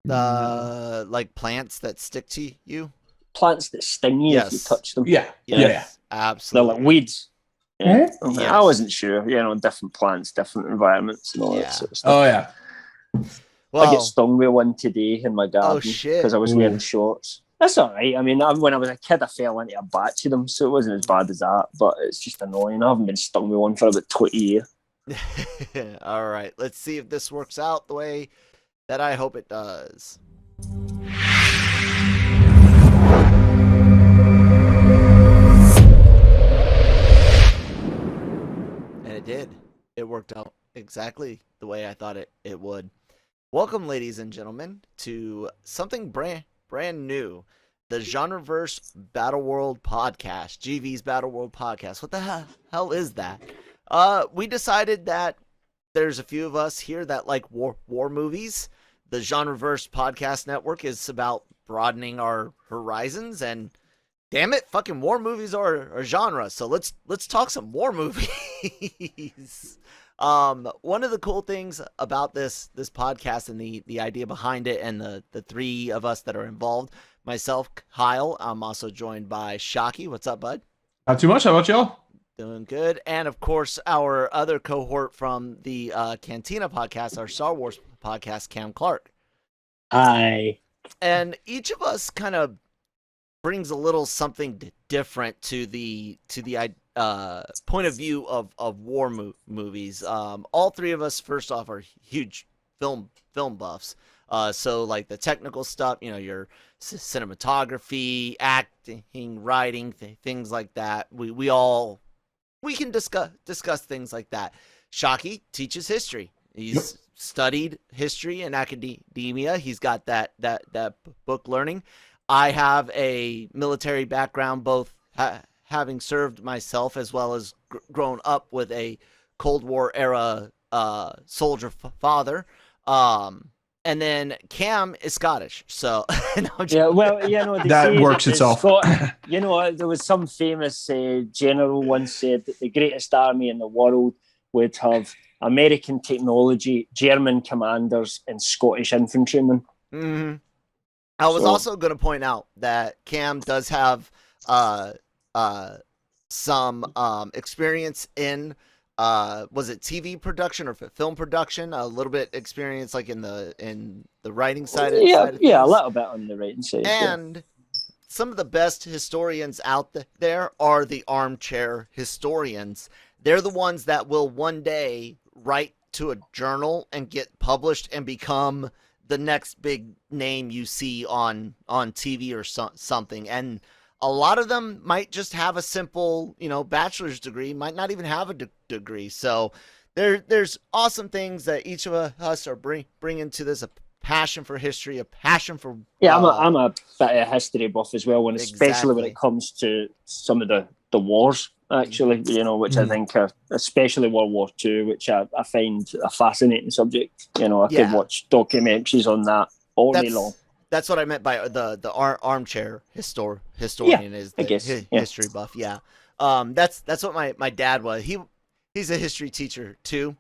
Like plants that stick to you? Plants that sting you if you touch them. Yes. Absolutely. They're like weeds. Yeah. Yes. I wasn't sure. Different plants, different environments, and all that sort of stuff. Oh yeah. Well, I get stung with one today in my garden because I was wearing shorts. That's all right. I mean, when I was a kid, I fell into a batch of them, so it wasn't as bad as that. But it's just annoying. I haven't been stung with one for about 20 years. All right. Let's see if this works out the way that I hope it does. And it did. It worked out exactly the way I thought it would. Welcome, ladies and gentlemen, to something brand new, the Genreverse BattleWorld Podcast, GVs BattleWorld Podcast. What the hell is that? We decided that there's a few of us here that like war movies. The Genreverse Podcast Network is about broadening our horizons, and damn it, fucking war movies are a genre. So let's talk some war movies. One of the cool things about this podcast and the idea behind it, and the three of us that are involved, myself, Kyle, I'm also joined by Shockey. What's up, bud? Not too much. How about y'all? Doing good. And of course, our other cohort from the Cantina podcast, our Star Wars podcast, Cam Clark. Hi. And each of us kind of brings a little something different to the point of view of war movies. All three of us, first off, are huge film buffs. So like the technical stuff, your cinematography, acting, writing, things like that. We can discuss things like that. Shockey teaches history. He's studied history in academia. He's got that book learning. I have a military background, both having served myself as well as grown up with a Cold War era soldier father. And then Cam is Scottish, so that works itself. There was some famous general once said that the greatest army in the world would have American technology, German commanders, and Scottish infantrymen. Mm-hmm. I was also going to point out that Cam does have some experience in was it TV production or film production? A little bit experience like in the writing side of things. A little bit on the writing side. And some of the best historians out there are the armchair historians. They're the ones that will one day write to a journal and get published and become the next big name you see on TV or something. And a lot of them might just have a simple, bachelor's degree, might not even have a degree. So there's awesome things that each of us are bringing to this, a passion for history, a passion for... I'm a bit of a history buff as well, especially when it comes to some of the wars, actually, which I think, especially World War II, which I find a fascinating subject. I could watch documentaries on that all day long. That's what I meant by the armchair historian is the history buff. Yeah. That's what my dad was. He's a history teacher too.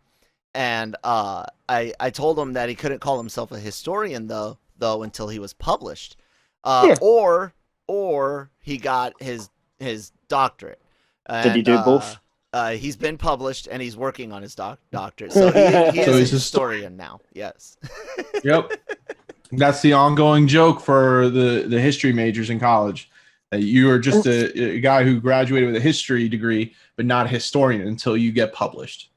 And I told him that he couldn't call himself a historian though until he was published. Or he got his doctorate. And, did he do both? He's been published and he's working on his doctorate. So he is a historian now. Yes. Yep. That's the ongoing joke for the history majors in college. That you are just a guy who graduated with a history degree, but not a historian until you get published.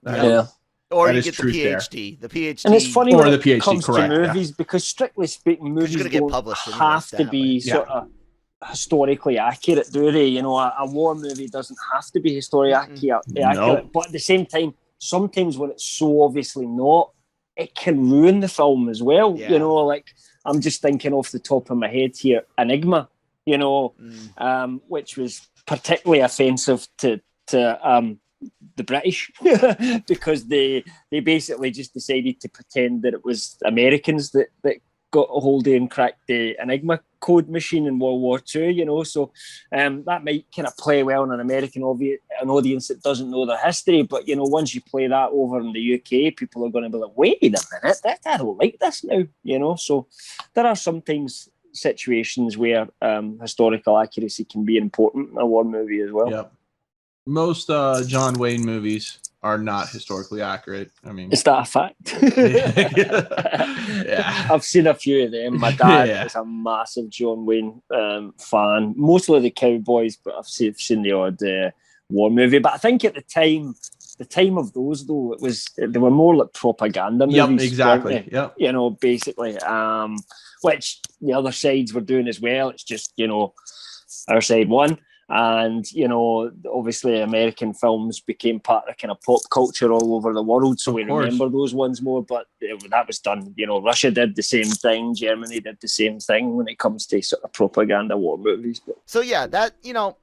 Or you get the PhD. The PhD. And it's funny when it comes to movies, because strictly speaking, movies don't have to be sort of historically accurate, do they? A war movie doesn't have to be historically accurate. But at the same time, sometimes when it's so obviously not, it can ruin the film as well. Like I'm just thinking off the top of my head here, Enigma, which was particularly offensive to the British because they basically just decided to pretend that it was Americans that got a hold of and cracked the Enigma code machine in World War II, you know, so that might kind of play well in an American an audience that doesn't know their history, but, you know, once you play that over in the UK, people are going to be like, wait a minute, I don't like this now, you know, so there are sometimes situations where historical accuracy can be important in a war movie as well. Yep. Most John Wayne movies are not historically accurate. I mean, is that a fact? Yeah, I've seen a few of them. My dad is a massive John Wayne fan, mostly the cowboys, but I've seen the odd war movie. But I think at the time of those though, they were more like propaganda movies. Yep, exactly. Yep. You know, basically, which the other sides were doing as well. It's just, you know, our side won. And, you know, obviously American films became part of kind of pop culture all over the world. So we remember those ones more. But that was done, you know, Russia did the same thing. Germany did the same thing when it comes to sort of propaganda war movies. So, yeah, that, you know,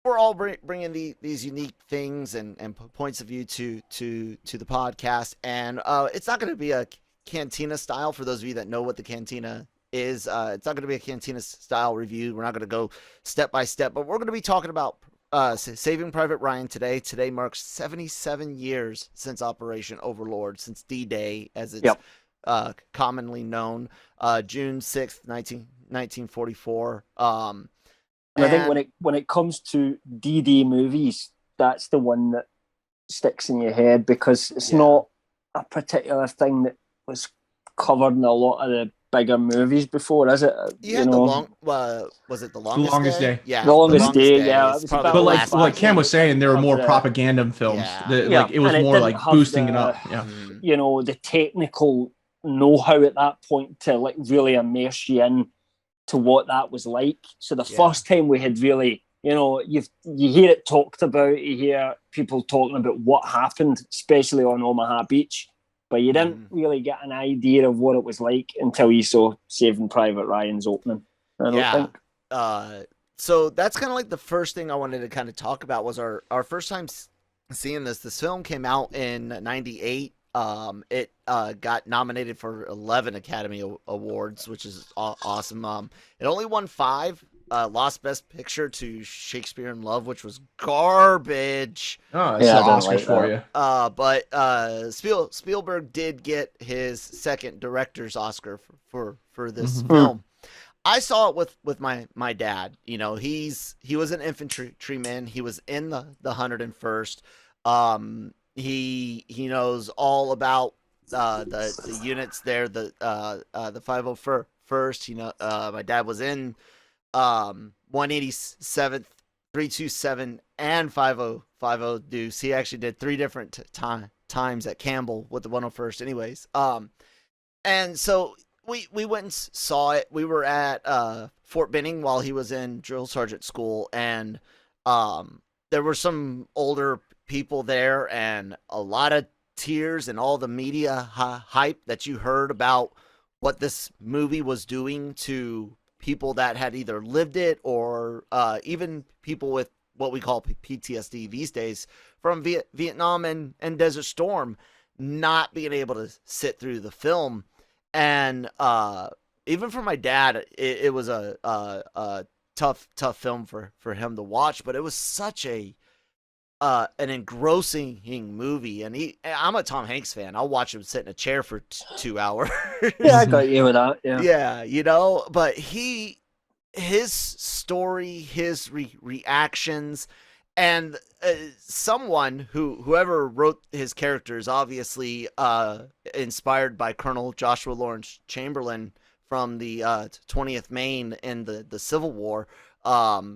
we're all bringing these unique things and points of view to the podcast. And it's not going to be a Cantina style for those of you that know what the Cantina is. It's not going to be a Cantina style review. We're not going to go step by step, but we're going to be talking about Saving Private Ryan today. Today marks 77 years since Operation Overlord, since D-Day, as it's commonly known, June 6th, 1944. I think when it comes to D-Day movies, that's the one that sticks in your head because it's not a particular thing that was covered in a lot of the bigger movies before, is it? Was it The Longest Day? Yeah, The Longest Day. Yeah, but like Cam was saying, there were more propaganda films. Like it was more like boosting it up. Yeah, you know, the technical know-how at that point to like really immerse you in to what that was like. So the first time we had really, you know, you hear it talked about, you hear people talking about what happened, especially on Omaha Beach. But you didn't really get an idea of what it was like until you saw Saving Private Ryan's opening. I don't think. So that's kind of like the first thing I wanted to kind of talk about was our first time seeing this. This film came out in '98. It got nominated for 11 Academy Awards, which is awesome. It only won 5. Lost Best Picture to Shakespeare in Love, which was garbage. Oh, it's the Oscars for you. But Spielberg did get his second director's Oscar for this film. I saw it with my dad. You know, he was an infantryman. He was in the 101st. He knows all about the units there. The 501st. You know, my dad was in 187th, 327, and 5050 Deuce. He actually did 3 different times at Campbell with the 101st anyways. And so we went and saw it. We were at Fort Benning while he was in drill sergeant school, and there were some older people there and a lot of tears and all the media hype that you heard about what this movie was doing to people that had either lived it or even people with what we call PTSD these days from Vietnam and Desert Storm, not being able to sit through the film. And even for my dad, it was a tough film for him to watch, but it was such an engrossing movie. And I'm a Tom Hanks fan. I'll watch him sit in a chair for 2 hours. Yeah, I got you with that. Yeah, you know, but his story, his reactions, and whoever wrote his characters, obviously inspired by Colonel Joshua Lawrence Chamberlain from the 20th Maine in the Civil War,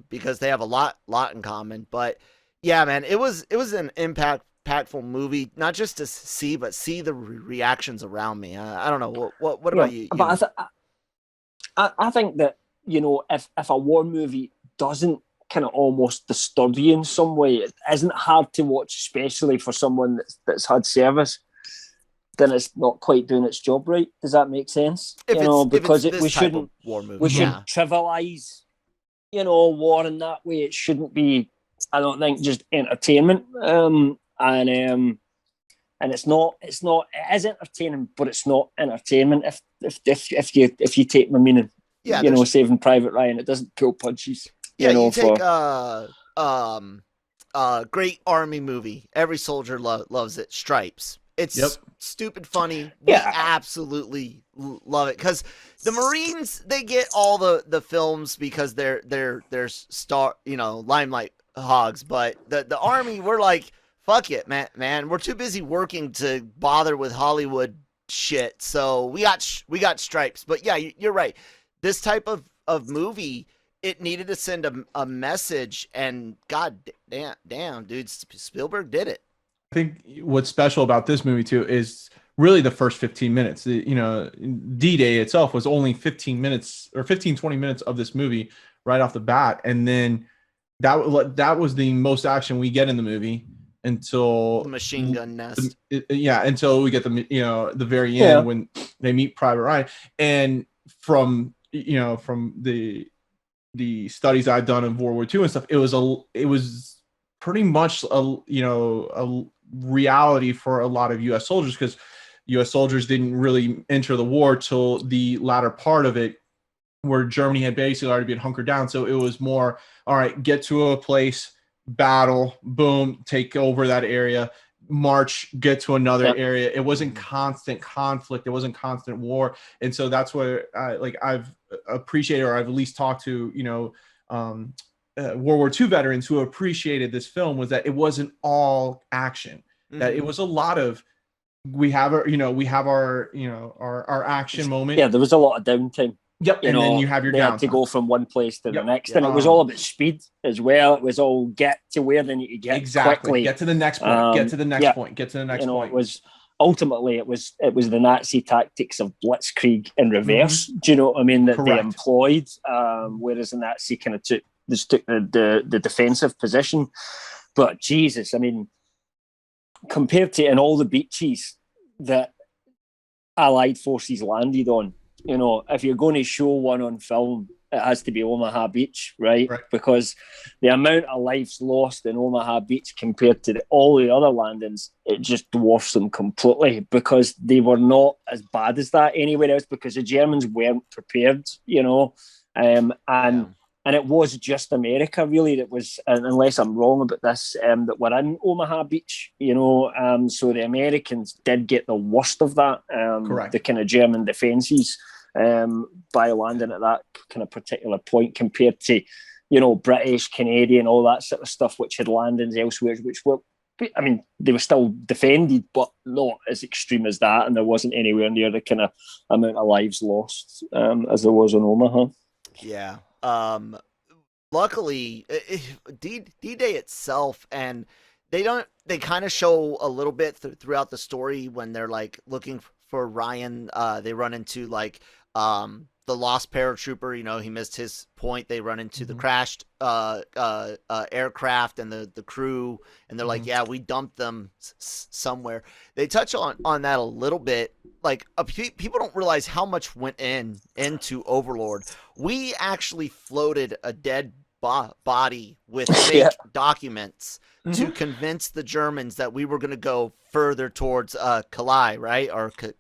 because they have a lot in common. But yeah, man, it was an impactful movie, not just to see, but see the reactions around me. I don't know. What about you? But I think that, you know, if a war movie doesn't kind of almost disturb you in some way, it isn't hard to watch, especially for someone that's had service, then it's not quite doing its job right. Does that make sense? Because we shouldn't trivialize, you know, war in that way. It shouldn't be, I don't think, just entertainment. And it's not. It is entertaining, but it's not entertainment. If you take my meaning. Yeah, Saving Private Ryan. It doesn't pull punches. Yeah, you take great army movie. Every soldier loves it. Stripes. It's stupid funny. We absolutely love it because the Marines, they get all the films because they're star, limelight hogs. But the Army, we're like, fuck it, man. We're too busy working to bother with Hollywood shit. So we got Stripes. But yeah, you're right. This type of movie, it needed to send a message, and god damn, dude, Spielberg did it. I think what's special about this movie too is really the first 15 minutes. D-Day itself was only 15 minutes or 15-20 minutes of this movie right off the bat, and then that was the most action we get in the movie until the machine gun nest. Until we get the very end when they meet Private Ryan. And from the studies I've done of World War II and stuff, it was pretty much a reality for a lot of U.S. soldiers, because U.S. soldiers didn't really enter the war till the latter part of it, where Germany had basically already been hunkered down. So it was more, all right, get to a place, battle, boom, take over that area, march, get to another area. It wasn't constant conflict. It wasn't constant war. And so that's what I've appreciated, or I've at least talked to, World War II veterans who appreciated this film, was that it wasn't all action, that it was a lot of, we have our action moment. Yeah, there was a lot of downtime. Yep, and then you have your downtime to go from one place to the next, and it was all about speed as well. It was all get to where they need to get quickly. Get to the next point. Get to the next point. Get to the next point. It was ultimately it was the Nazi tactics of blitzkrieg in reverse. Do you know what I mean? That they employed, whereas the Nazi kind of took the defensive position. But Jesus, I mean, compared to in all the beaches that Allied forces landed on, if you're going to show one on film, it has to be Omaha Beach, right? Because the amount of lives lost in Omaha Beach compared to all the other landings, it just dwarfs them completely, because they were not as bad as that anywhere else, because the Germans weren't prepared, and it was just America, really, that was, unless I'm wrong about this, that were in Omaha Beach, so the Americans did get the worst of that, the kind of German defences, by landing at that kind of particular point, compared to, British, Canadian, all that sort of stuff, which had landings elsewhere, which were, I mean, they were still defended, but not as extreme as that, and there wasn't anywhere near the kind of amount of lives lost as there was in Omaha. Yeah. Luckily, D-Day itself, and they kind of show a little bit throughout the story when they're like looking for Ryan. They run into like the lost paratrooper. He missed his point. They run into the crashed aircraft and the crew, and they're like, yeah, we dumped them somewhere. They touch on that a little bit. Like, people don't realize how much went into Overlord. We actually floated a dead body with fake documents to convince the Germans that we were going to go further towards Calais, right? Or did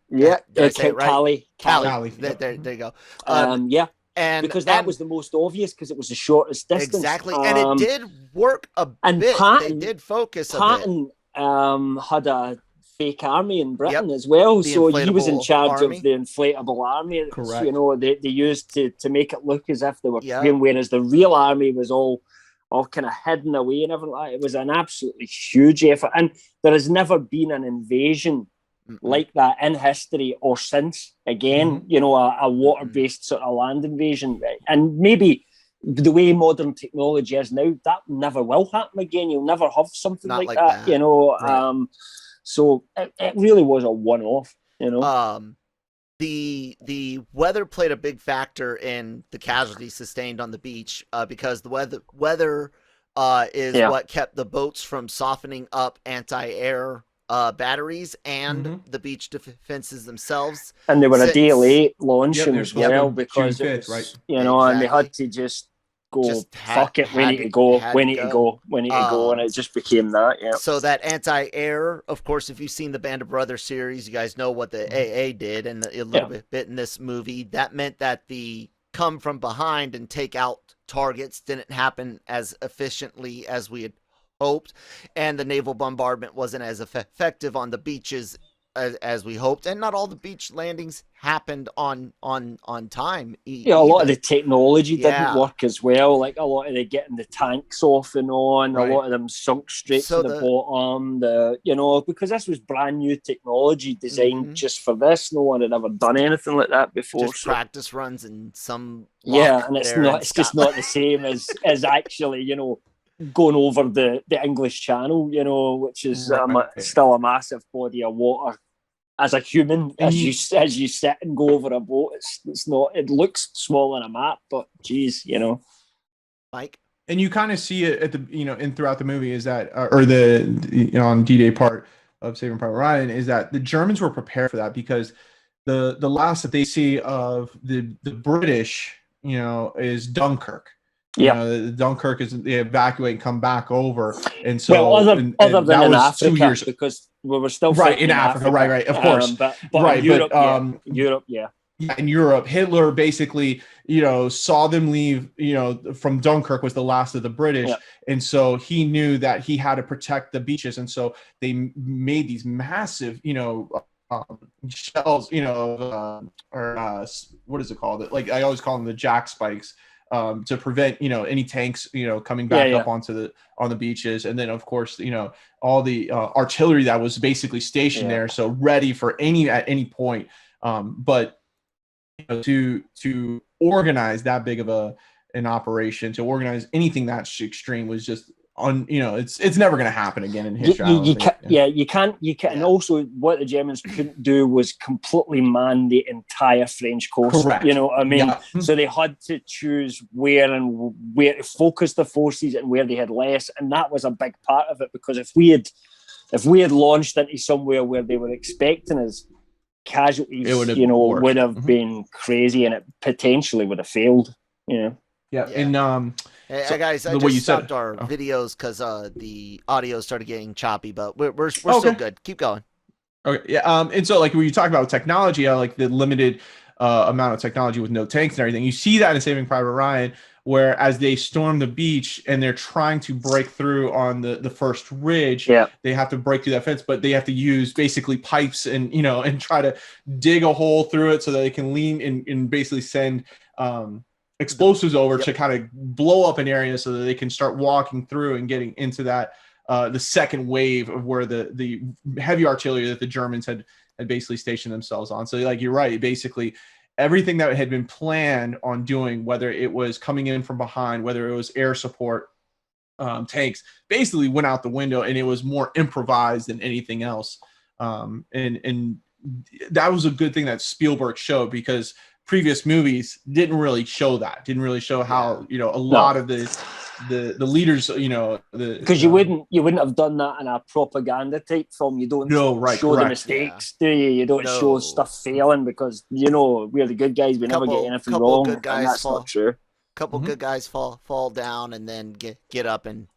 I say it right? Calais. There you go. And because that was the most obvious, because it was the shortest distance. Exactly, and it did work a bit. They did focus a bit. Had a fake army in Britain as well, so he was in charge of the inflatable army. Correct. They used to make it look as if they were Korean, whereas the real army was all kind of hidden away and everything like that. It was an absolutely huge effort, and there has never been an invasion like that in history or since. Again, a water-based sort of land invasion, and maybe the way modern technology is now, that never will happen again. You'll never have something like that. Right. So it really was a one-off, The weather played a big factor in the casualties sustained on the beach, because the weather is what kept the boats from softening up anti-air batteries and the beach defenses themselves. And they were a day late launching as well, because June 5th, right? And they had to just go, fuck it, we need to go, and it just became that. So that anti-air, of course, if you've seen the Band of Brothers series, you guys know what the AA did, and a little bit in this movie. That meant that the come from behind and take out targets didn't happen as efficiently as we had hoped, and the naval bombardment wasn't as effective on the beaches as we hoped, and not all the beach landings happened on time. Yeah, a lot of the technology didn't work as well. Like a lot of the getting the tanks off and on, a lot of them sunk straight to the bottom. Because this was brand new technology designed just for this. No one had ever done anything like that before. Just practice runs and some and it's just not the same as actually going over the English Channel, which is still a massive body of water. As a human, as you sit and go over a boat, it's not. It looks small on a map, but geez, Mike. And you kind of see it at the throughout the movie is that or the on D-Day part of Saving Private Ryan is that the Germans were prepared for that, because the last that they see of the British is Dunkirk. Dunkirk is they evacuate and come back over, and so other than in Africa, 2 years because we were still in Africa, right, of course, but right, Europe, Europe, in Europe, Hitler basically saw them leave. From Dunkirk was the last of the British, and so he knew that he had to protect the beaches, and so they made these massive, shells, or what is it called? Like I always call them the jack spikes. To prevent any tanks coming back up on the beaches, and then of course all the artillery that was basically stationed there, so ready for at any point. But to organize that big of an operation, to organize anything that extreme was just it's never going to happen again in history. You can't. And also, what the Germans couldn't do was completely man the entire French coast. Correct. You know what I mean? Yeah. So they had to choose where to focus the forces and where they had less, and that was a big part of it. Because if we had launched into somewhere where they were expecting us, casualties, would have been crazy, and it potentially would have failed. Yeah. And hey, guys, I just stopped our videos because the audio started getting choppy, but we're still good. Keep going. Okay. Yeah. And so like when you talk about technology, like the limited amount of technology with no tanks and everything, you see that in Saving Private Ryan, where as they storm the beach and they're trying to break through on the first ridge, they have to break through that fence, but they have to use basically pipes and and try to dig a hole through it so that they can lean and basically send explosives over to kind of blow up an area so that they can start walking through and getting into that the second wave of where the heavy artillery that the Germans had basically stationed themselves on. So like you're right, basically everything that had been planned on doing, whether it was coming in from behind, whether it was air support tanks, basically went out the window, and it was more improvised than anything else. And that was a good thing that Speilberg showed, because previous movies didn't really show how a lot of the leaders because you wouldn't have done that in a propaganda type film. You don't show the mistakes, do you? You don't show stuff failing, because we're the good guys, we never get anything wrong. Good guys, and that's not true. Couple good guys fall down and then get up and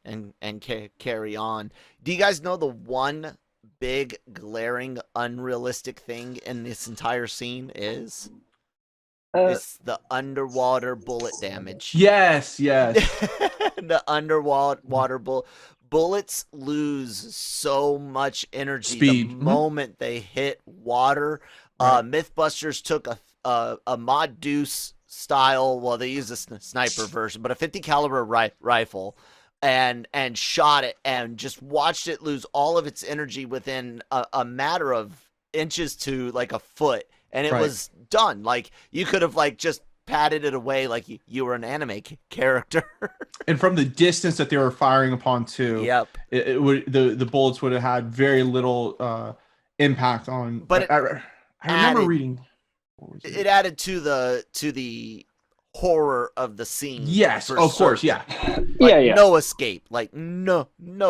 carry on. Do you guys know the one big glaring unrealistic thing in this entire scene is? It's the underwater bullet damage. Yes. The underwater bullets lose so much energy the moment they hit water. Mythbusters took a Mod Deuce style, well, they used a sniper version, but a 50 caliber rifle, and shot it and just watched it lose all of its energy within a matter of inches to like a foot. And it was done. Like, you could have just patted it away like you were an anime character. And from the distance that they were firing upon too, it would the bullets would have had very little impact on. But I remember reading. It added to the horror of the scene. Yes, of course, No escape. Like no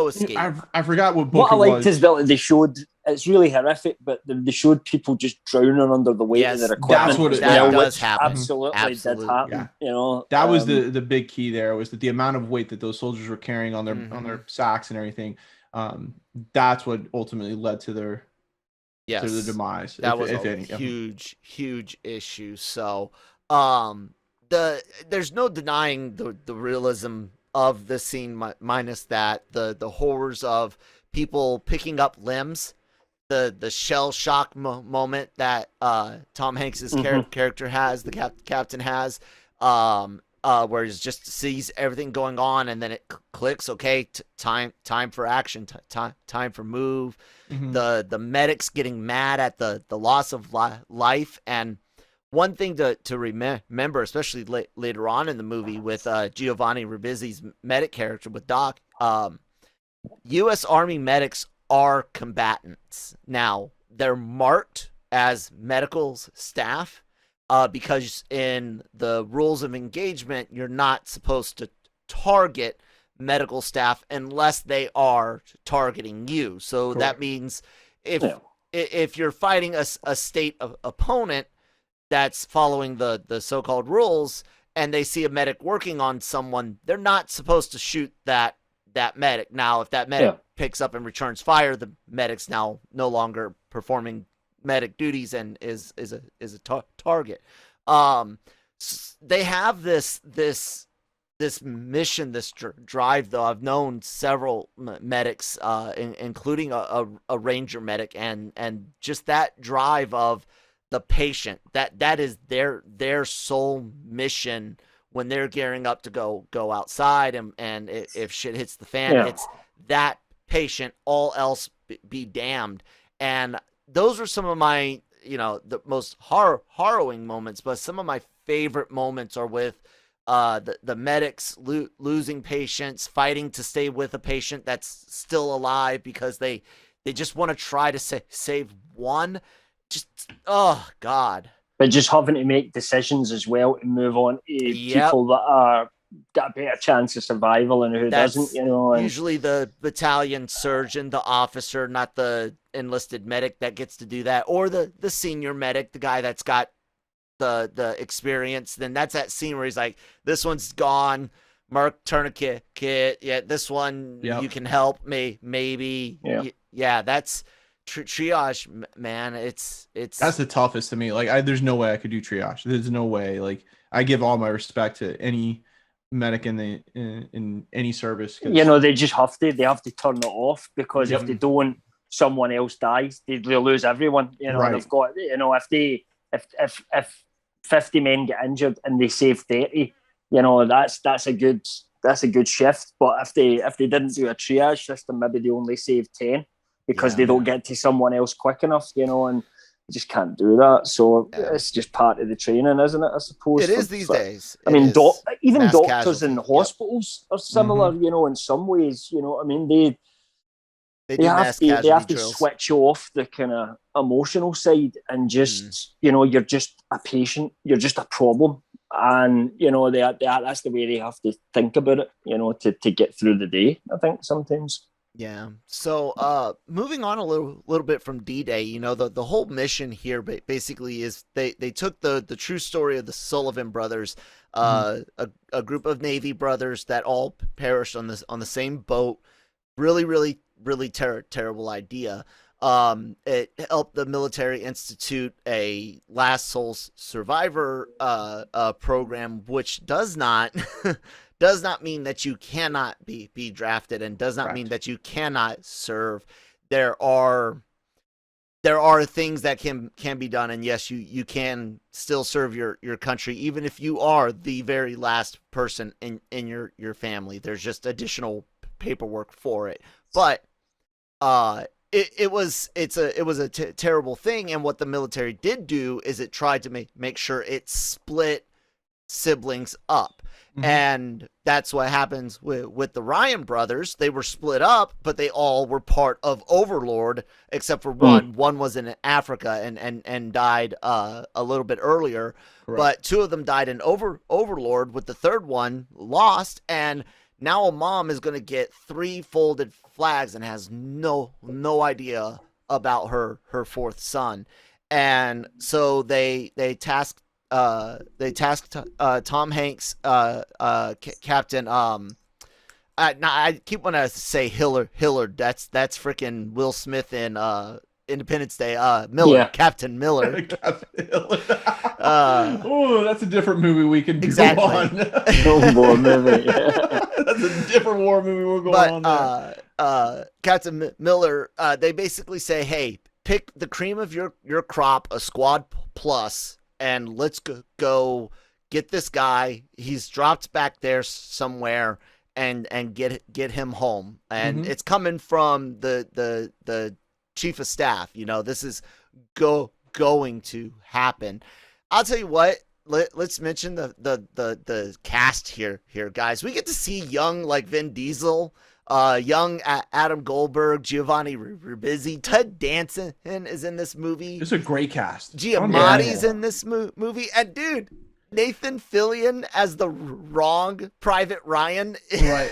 escape. I forgot what book what it I liked was. is that they showed, it's really horrific, but they showed people just drowning under the weight of their equipment. That's what that does happen. Absolutely did happen. Yeah. That was the big key there, was that the amount of weight that those soldiers were carrying on their sacks and everything. That's what ultimately led to their to the demise. That was a huge issue. So there's no denying the realism of the scene, minus that the horrors of people picking up limbs, the shell shock moment that Tom Hanks's character has, the captain has, where he just sees everything going on and then it clicks. Okay, time for action, time for move. The medics getting mad at the loss of life. And one thing to remember, especially later on in the movie with Giovanni Ribisi's medic character with Doc, U.S. Army medics are combatants. Now, they're marked as medical staff because in the rules of engagement, you're not supposed to target medical staff unless they are targeting you. So Correct. That means if you're fighting a state opponent that's following the so-called rules and they see a medic working on someone, they're not supposed to shoot that medic. Now, if that medic picks up and returns fire, the medic's now no longer performing medic duties and is a target. They have this mission, this drive, though. I've known several medics, including a ranger medic, and just that drive of the patient, that is their sole mission when they're gearing up to go outside, and if shit hits the fan, it's that patient, all else be damned. And those are some of my, the most harrowing moments, but some of my favorite moments are with the medics losing patients, fighting to stay with a patient that's still alive because they just want to try to save one. Just, oh God. But just having to make decisions as well to move on to people that are got a better chance of survival and who doesn't, And usually the battalion surgeon, the officer, not the enlisted medic that gets to do that, or the senior medic, the guy that's got the experience. Then that's that scene where he's like, this one's gone, mark tourniquet kit. Yeah, this one you can help me, maybe. Yeah, that's triage, man. It's that's the toughest to me. Like, there's no way I could do triage. There's no way. Like, I give all my respect to any medic in any service. They just have to. They have to turn it off, because if they don't, someone else dies. They lose everyone. Right. They've got. If 50 men get injured and they save 30, that's a good shift. But if they didn't do a triage system, maybe they only save 10 because they don't get to someone else quick enough. And you just can't do that. So it's just part of the training, isn't it? I suppose it is these days. I mean, even doctors casualty. In hospitals are similar. In some ways. They have to switch off the kind of emotional side and just you're just a patient, you're just a problem, and that's the way they have to think about it. To get through the day, I think sometimes. Yeah. So moving on a little bit from D-Day, the whole mission here basically is they took the true story of the Sullivan brothers, a group of Navy brothers that all perished on the same boat. Really, really, really terrible idea. It helped the military institute a last soul survivor program, which does not mean that you cannot be drafted, and does not mean that you cannot serve. There are things that can be done, and yes, you can still serve your country even if you are the very last person in your family. There's just additional paperwork for it, but it was a terrible thing. And what the military did do is it tried to make sure it split siblings up. And that's what happens with the Ryan brothers. They were split up, but they all were part of Overlord, except for one. One was in Africa and died a little bit earlier. Correct. But two of them died in Overlord, with the third one lost. And now a mom is going to get 3 folded flags and has no idea about her fourth son. And so they tasked Tom Hanks, Captain. I keep wanting to say Hillard. That's freaking Will Smith in Independence Day. Miller, Captain Miller. Captain Miller. Oh, that's a different movie we can do on. No war movie. That's a different war movie we're going on there. Captain Miller, they basically say, hey, pick the cream of your crop, a squad plus, and let's go get this guy. He's dropped back there somewhere, and get him home. And it's coming from the chief of staff. You know, this is going to happen. I'll tell you what. Let's mention the cast here, guys. We get to see young like Vin Diesel, young Adam Goldberg, Giovanni Ribisi, Ted Danson is in this movie. It's a great cast. Giamatti's in this movie, and dude, Nathan Fillion as the wrong Private Ryan. Right.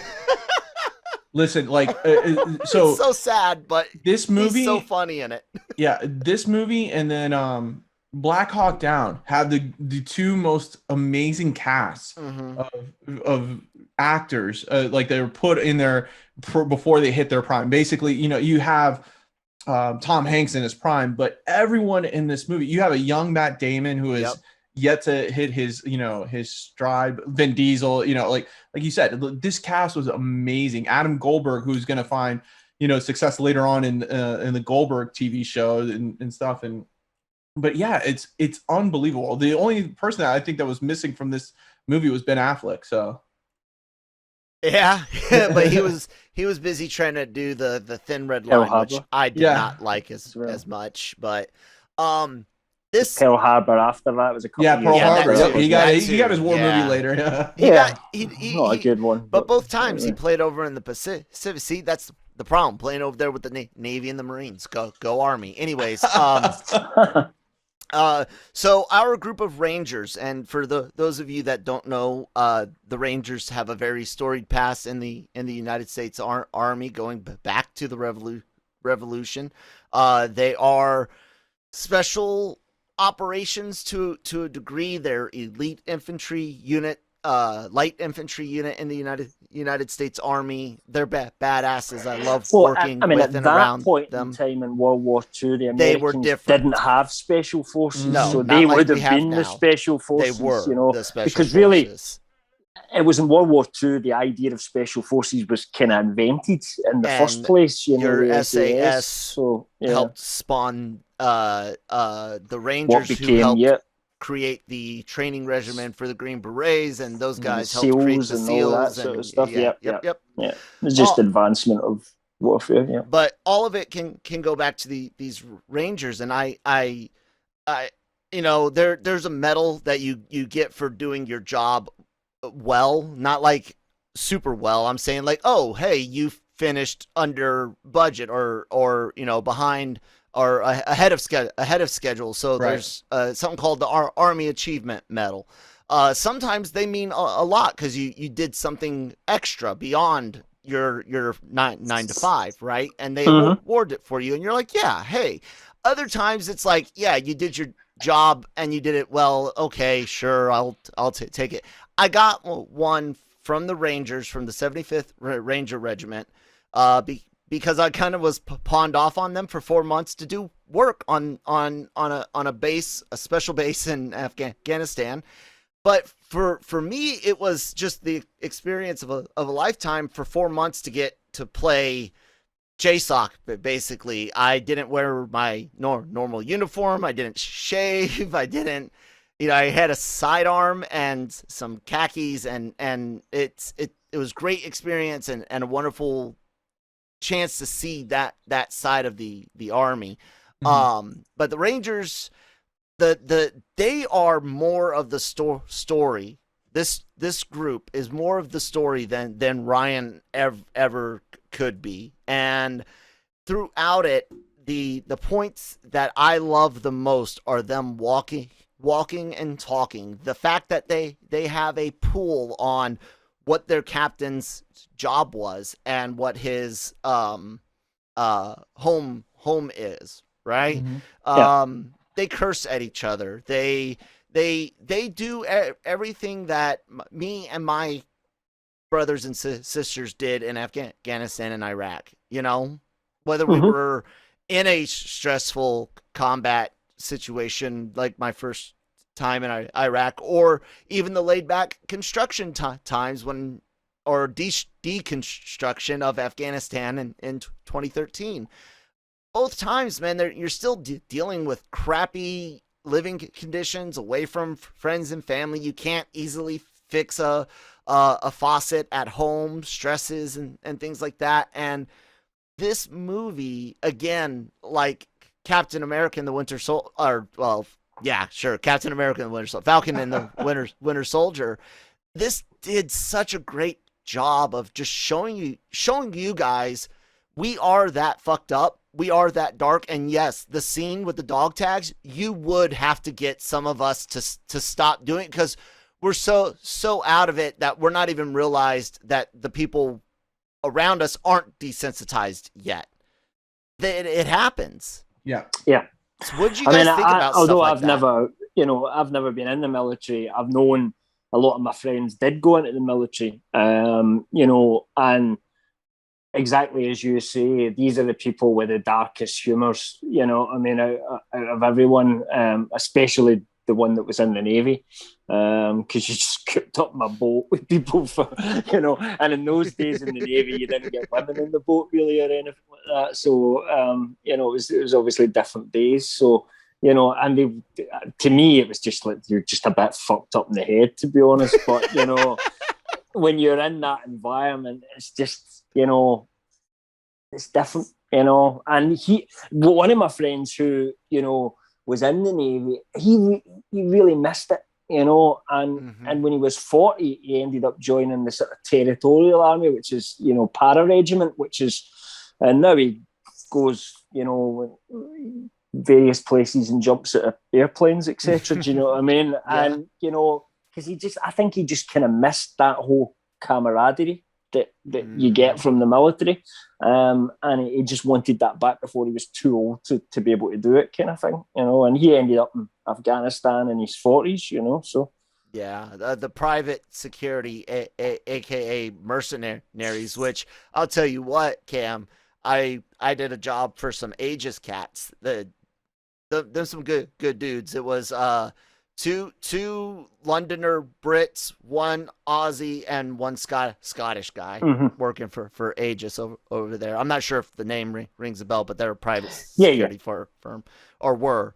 Listen, like, so it's so sad, but this movie, he's so funny in it. Yeah, this movie, and then Black Hawk Down had the two most amazing casts of actors, like they were put in there before they hit their prime. Basically, you know, you have Tom Hanks in his prime, but everyone in this movie, you have a young Matt Damon who is yet to hit his, you know, his stride. Vin Diesel, you know, like you said, this cast was amazing. Adam Goldberg, who's going to find, you know, success later on in the Goldberg TV show and stuff. But yeah, it's unbelievable. The only person that I think that was missing from this movie was Ben Affleck. So yeah, but he was busy trying to do the Thin Red Line, which I did not like as much. But this Pearl Harbor after that was a couple Pearl Harbor. He got his war movie later. He not a good one. But both times he played over in the Pacific. See, that's the problem, playing over there with the Navy and the Marines. Go Army. Anyways, so our group of Rangers, and for those of you that don't know, the Rangers have a very storied past in the United States Army, going back to the Revolution. They are special operations to a degree. They're elite infantry unit, light infantry unit in the United States Army. They're badasses. I love working with and around point them. In time in World War II, the they were Americans different. Didn't have special forces, no, so they like would have been now. the special forces. They were, you know, the special because forces. Really, it was in World War II the idea of special forces was kind of invented in the first place. You know, your SAS helped spawn the Rangers who helped create the training regimen for the Green Berets, and those guys helped create the SEALs all that sort of stuff. Yep. It's just advancement of warfare. Yeah, but all of it can go back to these Rangers, and I you know, there's a medal that you get for doing your job well, not like super well. I'm saying like, oh, hey, you finished under budget or you know, behind or ahead of schedule. So there's something called the Army Achievement Medal. Sometimes they mean a lot because you did something extra beyond your 9 to 5, right? And they award it for you, and you're like, yeah, hey. Other times it's like, yeah, you did your job and you did it well. Okay, sure, I'll take it. I got one from the Rangers, from the 75th Ranger Regiment, because I kind of was pawned off on them for 4 months to do work on a base, a special base in Afghanistan. But for me, it was just the experience of a lifetime for 4 months to get to play JSOC. But basically, I didn't wear my normal uniform. I didn't shave. I didn't. You know, I had a sidearm and some khakis, and it was great experience and a wonderful chance to see that side of the Army. But the Rangers, they are more of the story. This group is more of the story than Ryan ever could be, and throughout it, the points that I love the most are them walking and talking. The fact that they have a pool on what their captain's job was and what his home is, right? They curse at each other. They do everything that me and my brothers and sisters did in Afghanistan and Iraq. You know, whether we were in a stressful combat situation, like my first time in Iraq, or even the laid back construction times when, or deconstruction of Afghanistan in 2013. Both times, man, you're still dealing with crappy living conditions, away from friends and family. You can't easily fix a faucet at home, stresses and things like that. And this movie, again, like Captain America and the Winter Soldier, or, well, yeah, sure, Captain America and the Winter Soldier, Falcon and the Winter Soldier, this did such a great job of just showing you guys, we are that fucked up, we are that dark. And yes, the scene with the dog tags, you would have to get some of us to stop doing it, because we're so out of it that we're not even realized that the people around us aren't desensitized yet. It happens. Yeah. So what did you guys think about although stuff like I've never been in the military, I've known a lot of my friends did go into the military, and exactly as you say, these are the people with the darkest humours, out of everyone, especially the one that was in the Navy, because you just cooked up my boat with people for, and in those days in the Navy, you didn't get women in the boat really or anything like that. So, it was obviously different days. So, and to me, it was just like, you're just a bit fucked up in the head, to be honest. But, when you're in that environment, it's just, it's different, and one of my friends who, was in the Navy, he really missed it, and when he was 40, he ended up joining the sort of territorial army, which is, para regiment, and now he goes, various places and jumps out of airplanes, etc. Do you know what I mean? Yeah. And, because I think he just kind of missed that whole camaraderie that you get from the military, and he just wanted that back before he was too old to be able to do it, kind of thing, and he ended up in Afghanistan in his 40s, so. Yeah, the private security, aka mercenaries, which I'll tell you what, Cam, I did a job for some Aegis cats. There's some good dudes. It was two Londoner Brits, one Aussie, and one Scottish guy working for Aegis over there. I'm not sure if the name rings a bell, but they're a private security firm, or were.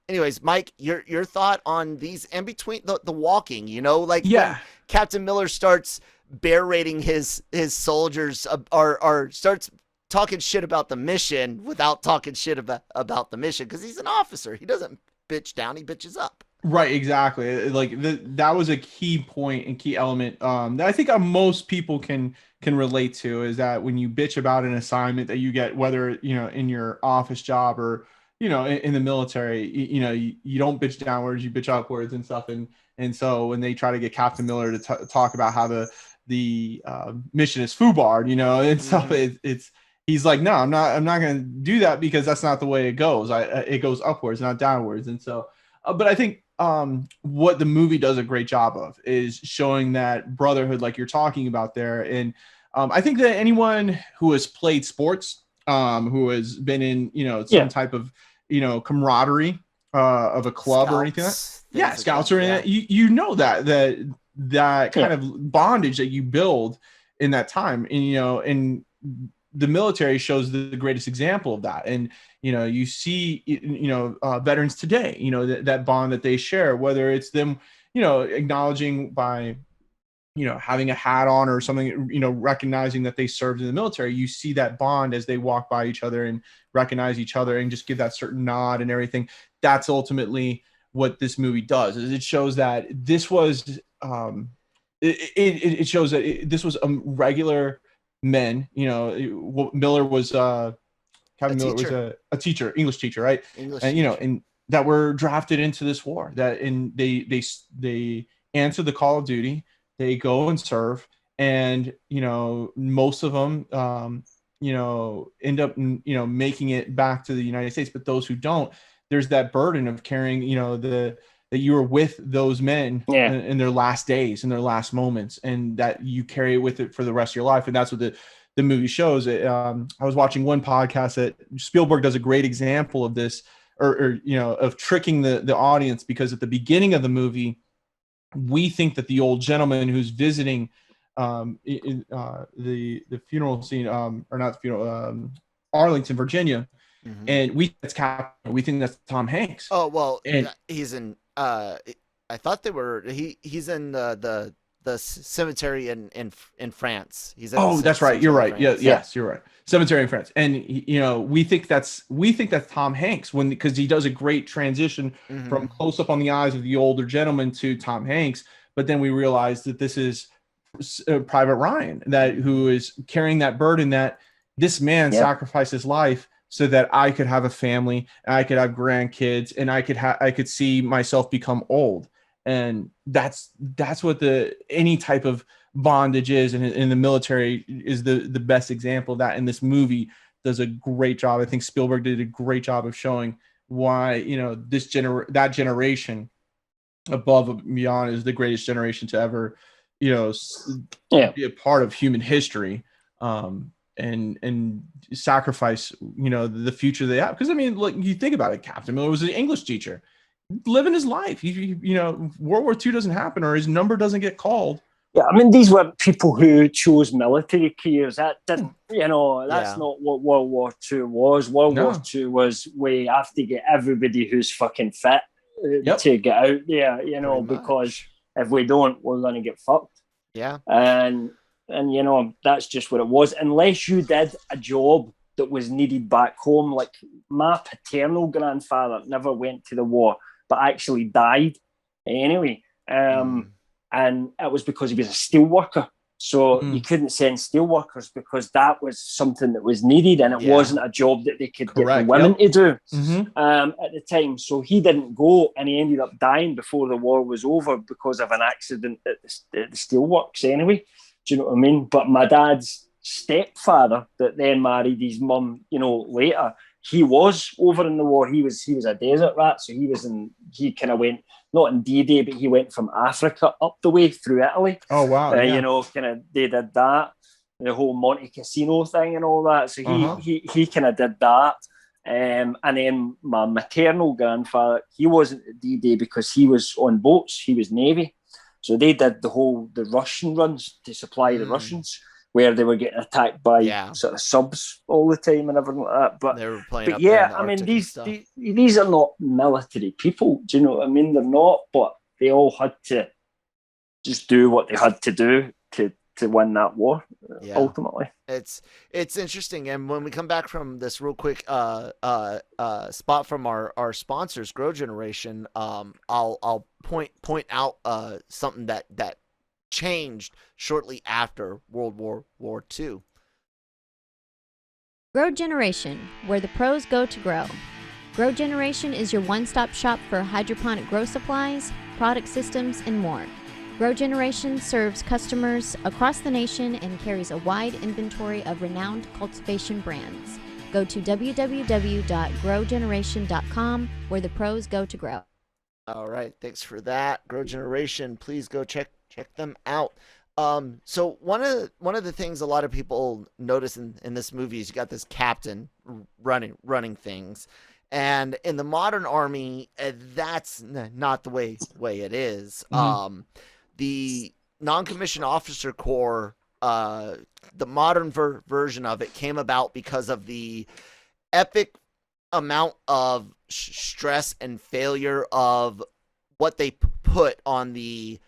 Anyways, Mike, your thought on these in between the walking? When Captain Miller starts berating his soldiers, or starts talking shit about the mission without talking shit about the mission, because he's an officer. He doesn't bitch down, he bitches up. Right, exactly. Like that was a key point and key element that I think most people can relate to, is that when you bitch about an assignment that you get, whether in your office job or in the military, you don't bitch downwards, you bitch upwards and stuff. And so when they try to get Captain Miller to talk about how the mission is foobarred, and stuff, he's like, no, I'm not going to do that, because that's not the way it goes. It goes upwards, not downwards. And so, but I think what the movie does a great job of is showing that brotherhood, like you're talking about there. And I think that anyone who has played sports, who has been in, some type of, camaraderie of a club, scouts, or anything like that. Scouts are in it. You know that kind of bondage that you build in that time. And, the military shows the greatest example of that. And, you see, veterans today, that bond that they share, whether it's them, acknowledging by, having a hat on or something, recognizing that they served in the military. You see that bond as they walk by each other and recognize each other and just give that certain nod and everything. That's ultimately what this movie does, is it shows that this was, it shows that this was a regular men. Miller was Captain Miller was a teacher, English teacher, right? And that were drafted into this war. And they answer the call of duty. They go and serve, and most of them end up making it back to the United States. But those who don't, there's that burden of carrying that you were with those men in their last days, in their last moments, and that you carry it with it for the rest of your life. And that's what the movie shows. I was watching one podcast that Spielberg does a great example of this, or of tricking the audience, because at the beginning of the movie, we think that the old gentleman who's visiting the funeral scene, or not the funeral, Arlington, Virginia, and we think that's Tom Hanks. Oh well, and he's in. I thought they were. He's in the cemetery in France. He's in that's right. You're right. Yes, you're right. Cemetery in France, and we think that's Tom Hanks because he does a great transition from close up on the eyes of the older gentleman to Tom Hanks, but then we realize that this is Private Ryan, who is carrying that burden that this man sacrificed his life so that I could have a family, and I could have grandkids, and I could see myself become old. And that's what any type of bondage is, and in the military is the best example of that. And this movie does a great job. I think Spielberg did a great job of showing why that generation above and beyond is the greatest generation to ever be a part of human history, and sacrifice the future they have. Because I mean, look, you think about it, Captain Miller was an English teacher living his life. World War II doesn't happen, or his number doesn't get called. Yeah, I mean, these weren't people who chose military careers. That didn't, that's not what World War II was. World War II was we have to get everybody who's fucking fit to get out there, because if we don't, we're going to get fucked. Yeah. And that's just what it was. Unless you did a job that was needed back home. Like my paternal grandfather never went to the war, but actually died anyway. And it was because he was a steel worker. So you couldn't send steel workers because that was something that was needed, and it wasn't a job that they could get the women to do at the time. So he didn't go, and he ended up dying before the war was over because of an accident at the steelworks anyway. Do you know what I mean? But my dad's stepfather that then married his mum, later, he was over in the war. He was a desert rat. So he kind of went, not in DDay, but he went from Africa up the way through Italy. Oh, wow. They did that, the whole Monte Cassino thing and all that. So he kind of did that. And then my maternal grandfather, he wasn't at DDay because he was on boats. He was Navy. So they did the Russian runs to supply the Russians, where they were getting attacked by sort of subs all the time and everything like that. But they were playing. I mean, these are not military people. Do you know what I mean? They're not, but they all had to just do what they had to do to win that war. Ultimately, it's interesting. And when we come back from this real quick spot from our sponsors, Grow Generation, I'll point out something that changed shortly after World War II. Grow Generation, where the pros go to grow. Grow Generation is your one-stop shop for hydroponic grow supplies, product systems, and more. Grow Generation serves customers across the nation and carries a wide inventory of renowned cultivation brands. Go to www.growgeneration.com, where the pros go to grow. All right, thanks for that. Grow Generation, please go check them out. So one of the things a lot of people notice in this movie is you got this captain running things, and in the modern army, that's not the way it is. The non-commissioned officer corps, the modern version of it came about because of the epic amount of stress and failure of what they put on the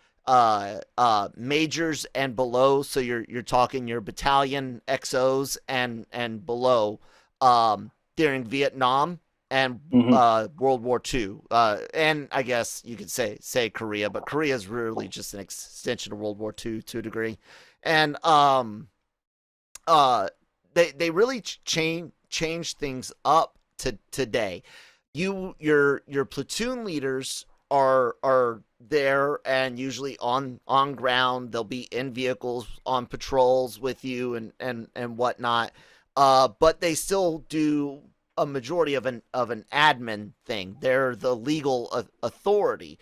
majors and below. So you're talking your battalion XOs and below during Vietnam and World War II, and I guess you could say Korea, but Korea is really just an extension of World War II to a degree. And they really changed things up to today. Your platoon leaders are there and usually on ground. They'll be in vehicles on patrols with you and whatnot. But they still do a majority of an admin thing. They're the legal authority.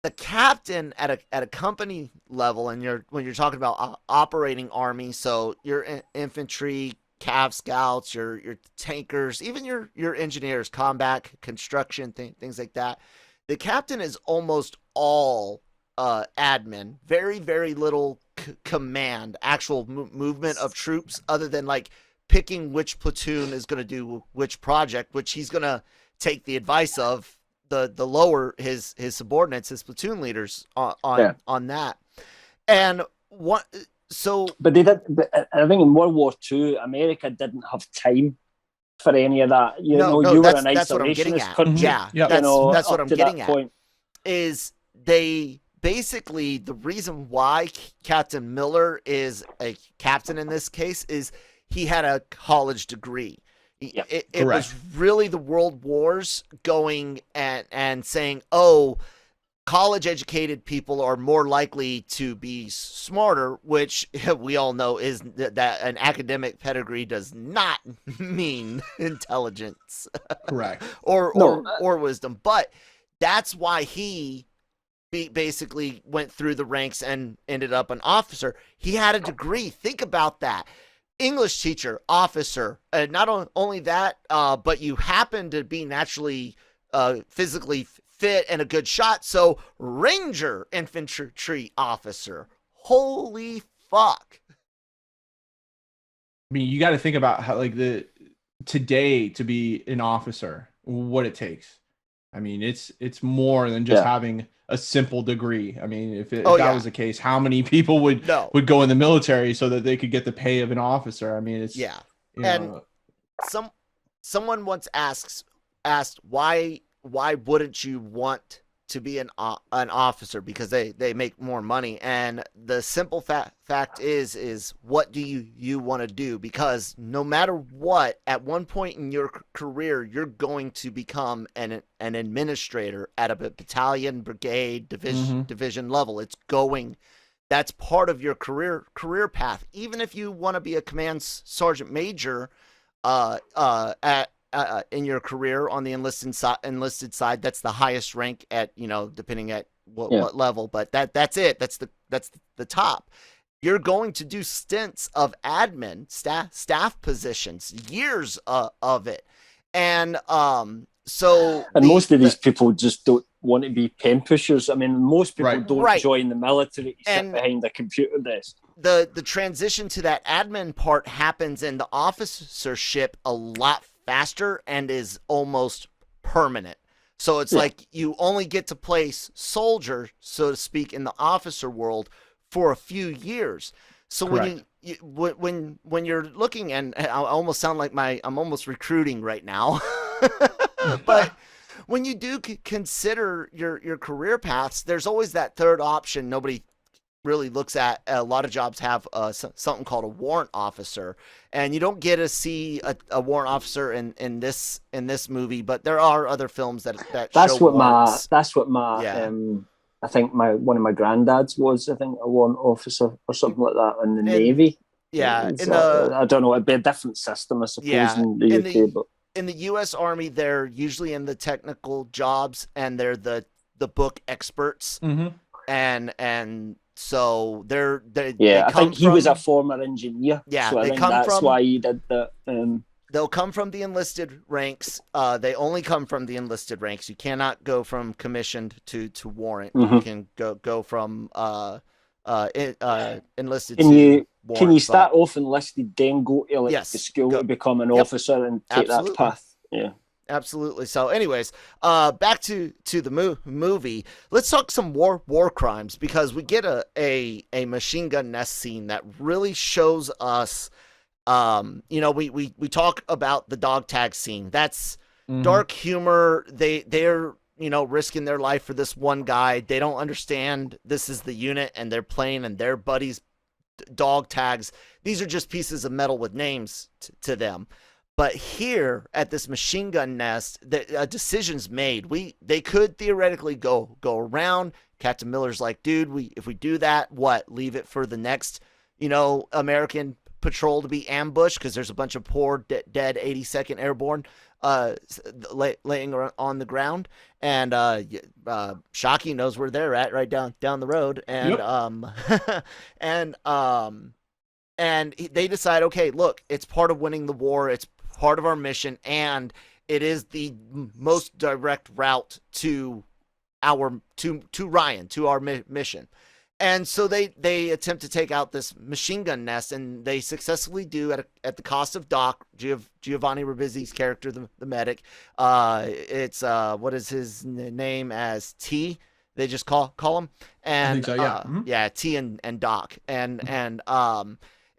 the captain at a company level, and when you're talking about operating army, so your infantry, cav scouts, your tankers, even your engineers, combat, construction, things like that. The captain is almost all admin. Very, very little command, actual movement of troops, other than like picking which platoon is going to do which project, which he's going to take the advice of the lower his subordinates, his platoon leaders on that. And what so but they did, but I think in World War II America didn't have time for any of that. You were an isolationist country. Yeah, that's what I'm getting at. Point. Is they basically, the reason why Captain Miller is a captain in this case is he had a college degree. Yep. It was really the world wars going and saying, oh, college educated people are more likely to be smarter, which we all know is that an academic pedigree does not mean intelligence. Correct. or wisdom. But that's why he basically went through the ranks and ended up an officer. He had a degree. Think about that. English teacher, officer, not only that, but you happen to be naturally physically fit and a good shot, so Ranger infantry officer. Holy fuck. I mean, you got to think about how, like, today to be an officer, what it takes. I mean, it's more than just having a simple degree. I mean, if that was the case, how many people would go in the military so that they could get the pay of an officer? I mean, it's and someone once asked why wouldn't you want to be an officer? Because they make more money. And the simple fact is what do you want to do? Because no matter what, at one point in your career, you're going to become an administrator at a battalion, brigade, division level. That's part of your career path. Even if you want to be a command sergeant major in your career on the enlisted side, that's the highest rank at, depending at what level, but that's it. That's the top. You're going to do stints of admin staff positions, years of it. And most of these people just don't want to be pen pushers. I mean, most people don't join the military to sit behind a computer desk. The transition to that admin part happens in the officership a lot faster and is almost permanent. So it's like you only get to play soldier, so to speak, in the officer world for a few years. So when you're looking, and I almost sound like I'm almost recruiting right now, but when you do consider your career paths, there's always that third option nobody really looks at. A lot of jobs have something called a warrant officer, and you don't get to see a warrant officer in this movie, but there are other films that that's show what warrants. That's what my I think one of my granddads was, I think, a warrant officer or something like that in the Navy. Yeah, I don't know, it'd be a different system, I suppose, in the UK. But in the U.S. Army, they're usually in the technical jobs, and they're the book experts, and so I think he was a former engineer. Yeah, so that's why he did that. They'll come from the enlisted ranks. They only come from the enlisted ranks. You cannot go from commissioned to warrant. You can go from enlisted to warrant. Can you start off enlisted, then go to the school to become an officer and take that path? Yeah. Absolutely. So anyways, back to the movie. Let's talk some war crimes, because we get a machine gun nest scene that really shows us, we talk about the dog tag scene. That's dark humor. They're risking their life for this one guy. They don't understand this is the unit, and they're playing and their buddies dog tags. These are just pieces of metal with names to them. But here at this machine gun nest, a decision's made. They could theoretically go around. Captain Miller's like, dude, if we do that, what? Leave it for the next, American patrol to be ambushed because there's a bunch of poor dead 82nd Airborne laying on the ground, and Shockey knows where they're at, right down the road, and and they decide, okay, look, it's part of winning the war, it's part of our mission, and it is the most direct route to Ryan, to our mission. And so they attempt to take out this machine gun nest, and they successfully do at the cost of Doc, Giovanni Ribisi's character, the medic. It's what is his name as T? They just call him, and I think so, yeah. T and Doc, and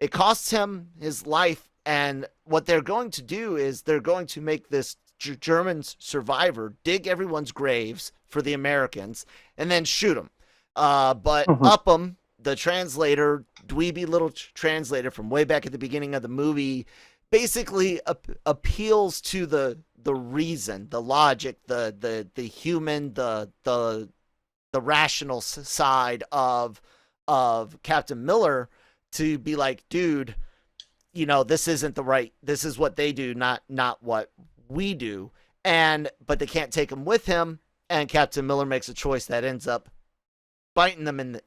it costs him his life. And what they're going to do is they're going to make this German survivor dig everyone's graves for the Americans, and then shoot him. But Upham, the translator, dweeby little translator from way back at the beginning of the movie, basically appeals to the reason, the logic, the human, the rational side of Captain Miller, to be like, dude, this isn't this is what they do, not what we do. But they can't take him with him, and Captain Miller makes a choice that ends up biting them in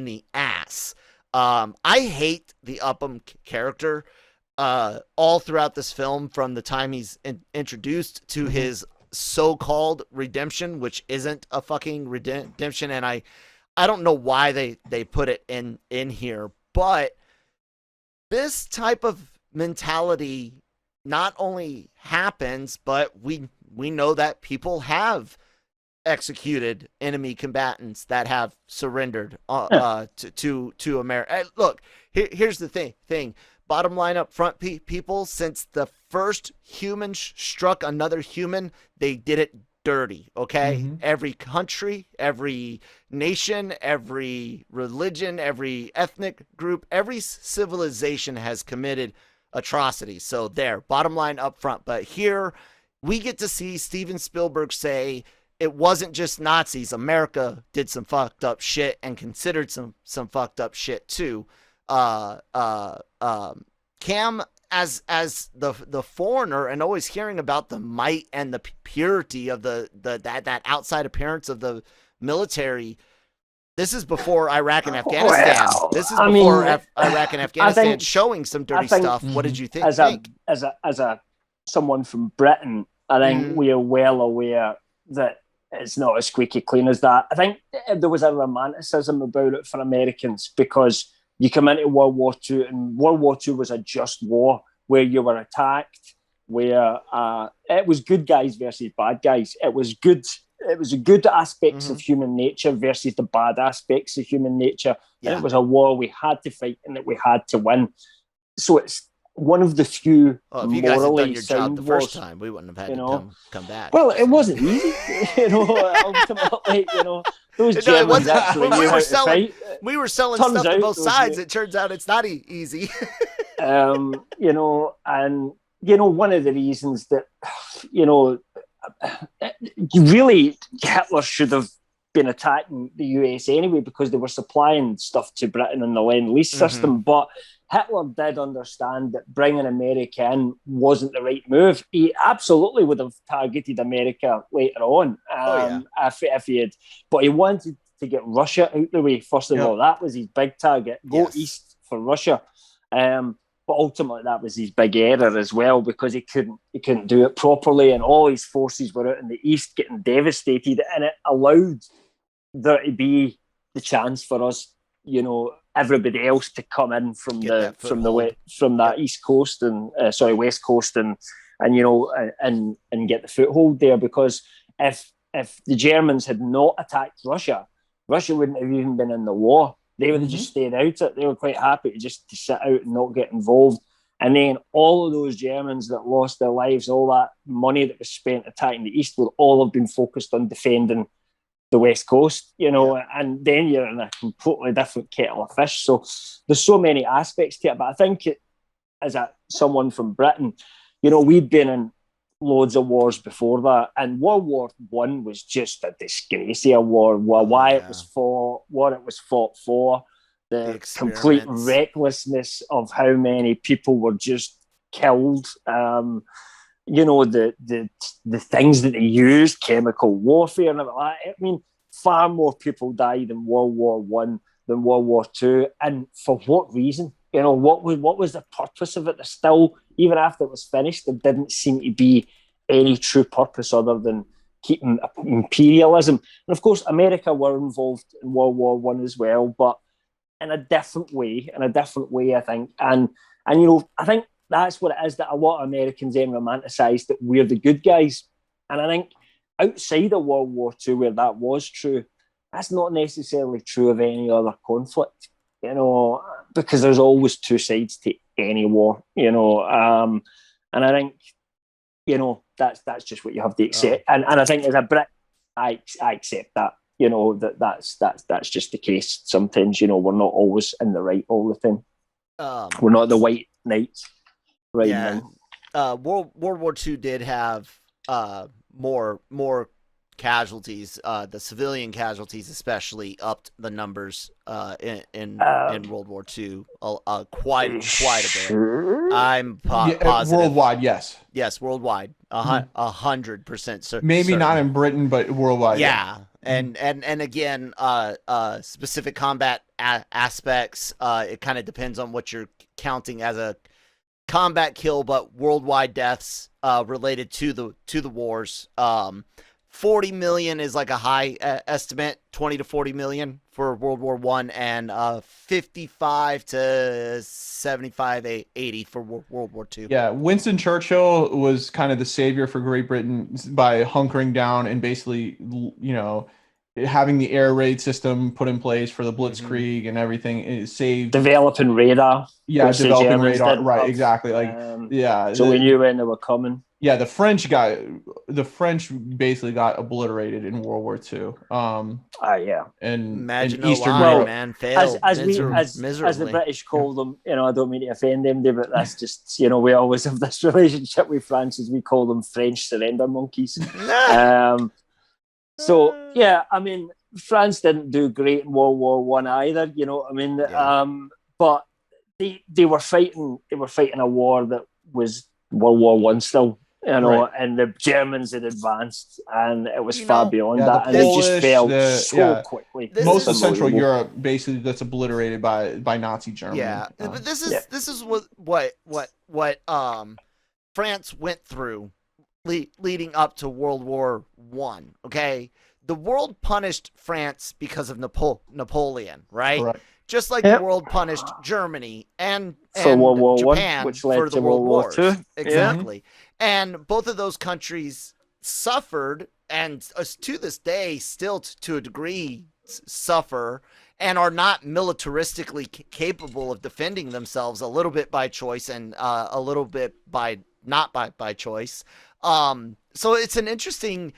the ass. I hate the Upham character all throughout this film, from the time he's introduced to his so-called redemption, which isn't a fucking redemption, and I don't know why they put it in here, but this type of mentality not only happens, but we know that people have executed enemy combatants that have surrendered to America. Look, here's the thing. Bottom line up front, people, since the first human struck another human, they did it dirty, okay? Every country, every nation, every religion, every ethnic group, every civilization has committed atrocities. So there, bottom line up front. But here, we get to see Steven Spielberg say, it wasn't just Nazis. America did some fucked up shit and considered some fucked up shit too. Cam, as the foreigner, and always hearing about the might and the purity of that outside appearance of the military. This is before Iraq and Afghanistan. This is before Iraq and Afghanistan showing some dirty stuff. What did you think? As someone from Britain, I think we are well aware that it's not as squeaky clean as that. I think there was a romanticism about it for Americans, because you come into World War II, and World War II was a just war where you were attacked, where it was good guys versus bad guys. It was good aspects of human nature versus the bad aspects of human nature. Yeah. And it was a war we had to fight and that we had to win. So it's one of the few if you guys had done your job the first time, we wouldn't have had to come back. Well, it wasn't easy, ultimately, those Germans actually knew how to fight. We were selling stuff to both sides. It turns out it's not easy. And one of the reasons that, really Hitler should have been attacking the US anyway, because they were supplying stuff to Britain in the Lend-Lease system. But Hitler did understand that bringing America in wasn't the right move. He absolutely would have targeted America later on if he had. But he wanted to get Russia out the way, first of all. That was his big target. Go east for Russia. But ultimately, that was his big error as well, because he couldn't do it properly, and all his forces were out in the east getting devastated, and it allowed there to be the chance for us, everybody else to come in from that east coast and west coast and get the foothold there. Because if the Germans had not attacked Russia wouldn't have even been in the war. They would have just stayed out it. They were quite happy to sit out and not get involved. And then all of those Germans that lost their lives, all that money that was spent attacking the east, would all have been focused on defending the west coast, and then you're in a completely different kettle of fish. So there's so many aspects to it. But I think someone from Britain, we'd been in loads of wars before that, and World War I was just a disgrace of a war. Why it was fought, what it was fought for, the complete recklessness of how many people were just killed. You know, the things that they used, chemical warfare and all that. I mean, far more people died in World War One than World War Two, and for what reason? You know, what was the purpose of it? There's still, even after it was finished, there didn't seem to be any true purpose other than keeping imperialism. And of course, America were involved in World War One as well, but in a different way, I think. And you know, I think that's what it is, that a lot of Americans then romanticize that we're the good guys. And I think outside of World War II, where that was true, that's not necessarily true of any other conflict, you know, because there's always two sides to any war, you know. And I think, you know, that's just what you have to accept. And I think as a Brit, I accept that, you know, that's just the case. Sometimes, you know, we're not always in the right all the time. We're not the white knights right now. World War II did have more casualties. The civilian casualties especially upped the numbers in World War II quite a bit. I'm positive. Worldwide, yes. Yes, worldwide, 100%. So maybe certain. not in Britain, but worldwide. Yeah. And again, specific combat aspects. It kind of depends on what you're counting as a combat kill, but worldwide deaths related to the wars. 40 million is like a high estimate, 20 to 40 million for World War I, and 55 to 75, 80 for World War II. Yeah, Winston Churchill was kind of the savior for Great Britain by hunkering down and basically, you know, having the air raid system put in place for the Blitzkrieg and everything. It saved developing radar. Yeah, developing radar. Right, exactly. Like, yeah. So we knew when they were coming. Yeah, the French basically got obliterated in World War II. Yeah. And imagine in Eastern Europe, man, failed as the British call them, you know, I don't mean to offend them, but that's just, you know, we always have this relationship with France, as we call them French surrender monkeys. So yeah, I mean, France didn't do great in World War One either, you know what I mean? Yeah. But they were fighting a war that was World War One still. You know, right. And the Germans had advanced, and it was far beyond that, and they just fell quickly. Most of Central Europe basically gets obliterated by Nazi Germany. Yeah, but this is what France went through leading up to World War One. Okay, the world punished France because of Napoleon, right? Just like the world punished Germany and World War Japan I, which led for the to World War Wars. II. Exactly. And both of those countries suffered, and to this day still to a degree suffer, and are not militaristically capable of defending themselves, a little bit by choice and a little bit by not by choice. So it's an interesting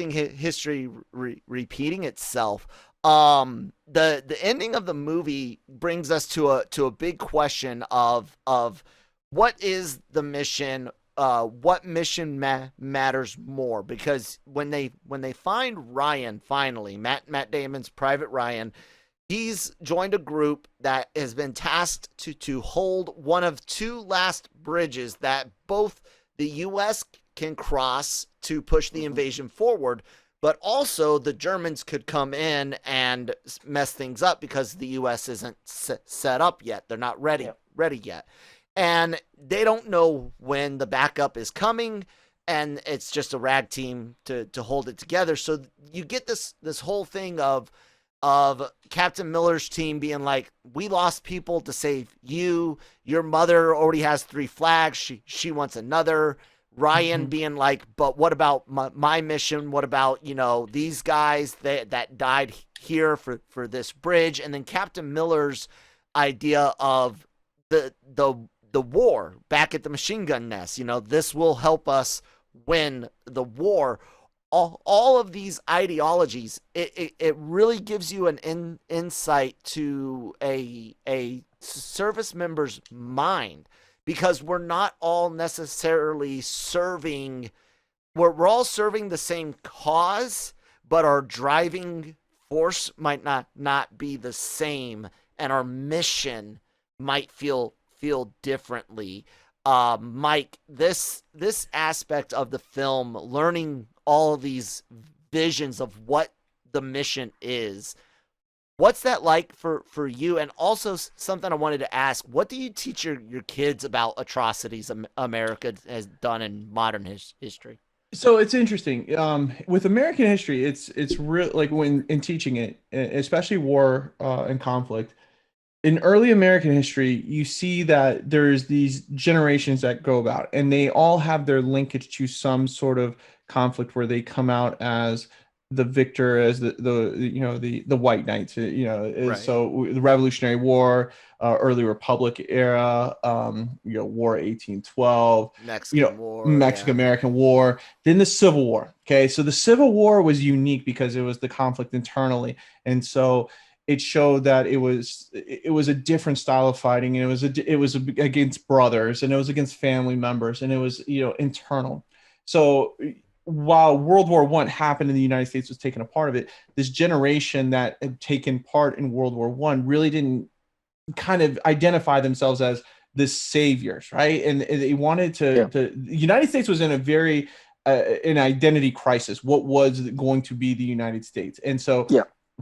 history repeating itself. The ending of the movie brings us to a big question of what is the mission, what mission matters more, because when they find Ryan, finally Matt Damon's Private Ryan, he's joined a group that has been tasked to hold one of two last bridges that both the U.S. can cross to push the invasion forward. But also the Germans could come in and mess things up because the U.S. isn't set up yet. They're not ready yet. And they don't know when the backup is coming, and it's just a rag team to hold it together. So you get this whole thing of Captain Miller's team being like, we lost people to save you. Your mother already has 3 flags. She wants another. Ryan being like, but what about my mission? What about, you know, these guys that died here for this bridge? And then Captain Miller's idea of the war back at the machine gun nest. You know, this will help us win the war. All of these ideologies, it really gives you an insight to a service member's mind. Because we're not all necessarily serving, we're all serving the same cause, but our driving force might not be the same, and our mission might feel differently. Mike, this aspect of the film, learning all of these visions of what the mission is, what's that like for you? And also something I wanted to ask, what do you teach your kids about atrocities America has done in modern history? So it's interesting. With American history, it's real, like when in teaching it, especially war and conflict. In early American history, you see that there's these generations that go about, and they all have their linkage to some sort of conflict where they come out as the victor, as the white knights, Right. So the Revolutionary War, early Republic era, War 1812, Mexican-American War, then the Civil War. Okay, so the Civil War was unique because it was the conflict internally, and so it showed that it was a different style of fighting, and it was against brothers, and it was against family members, and it was internal. So while World War I happened and the United States was taking a part of it, this generation that had taken part in World War I really didn't kind of identify themselves as the saviors, right? And they wanted to the United States was in a very an identity crisis. What was going to be the United States? And so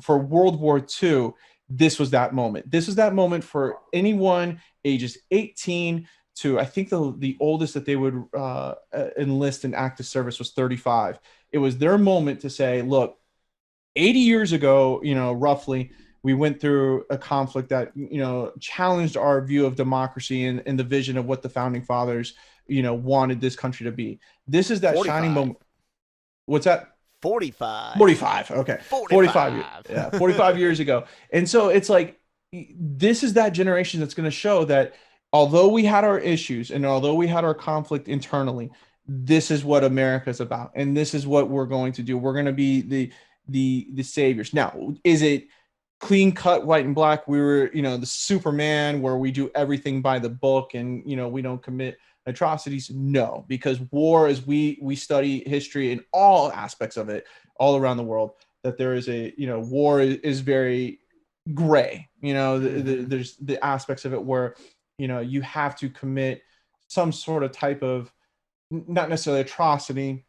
for World War II, this was that moment. This was that moment for anyone ages 18 to, I think the oldest that they would enlist in active service was 35. It was their moment to say, look, 80 years ago, roughly, we went through a conflict that, challenged our view of democracy and the vision of what the founding fathers, wanted this country to be. This is that 45. Shining moment. What's that? 45. Okay. 45 years. Yeah, 45 years ago. And so it's like, this is that generation that's going to show that although we had our issues and although we had our conflict internally, this is what America's about. And this is what we're going to do. We're going to be the saviors. Now, is it clean cut, white and black? We were, the Superman where we do everything by the book and, we don't commit atrocities? No, because war, as we study history in all aspects of it all around the world, that there is war is very gray. There's the aspects of it where you have to commit some sort of type of, not necessarily atrocity,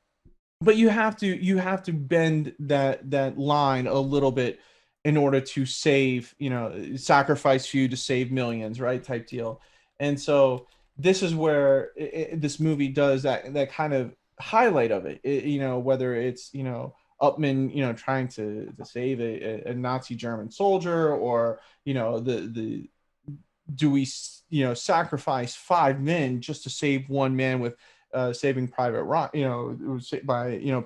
but you have to bend that line a little bit in order to save, sacrifice few to save millions, right? Type deal. And so this is where this movie does that kind of highlight of it, whether it's, Upman, trying to save a Nazi German soldier, or, do we, sacrifice 5 men just to save 1 man with saving Private Ryan,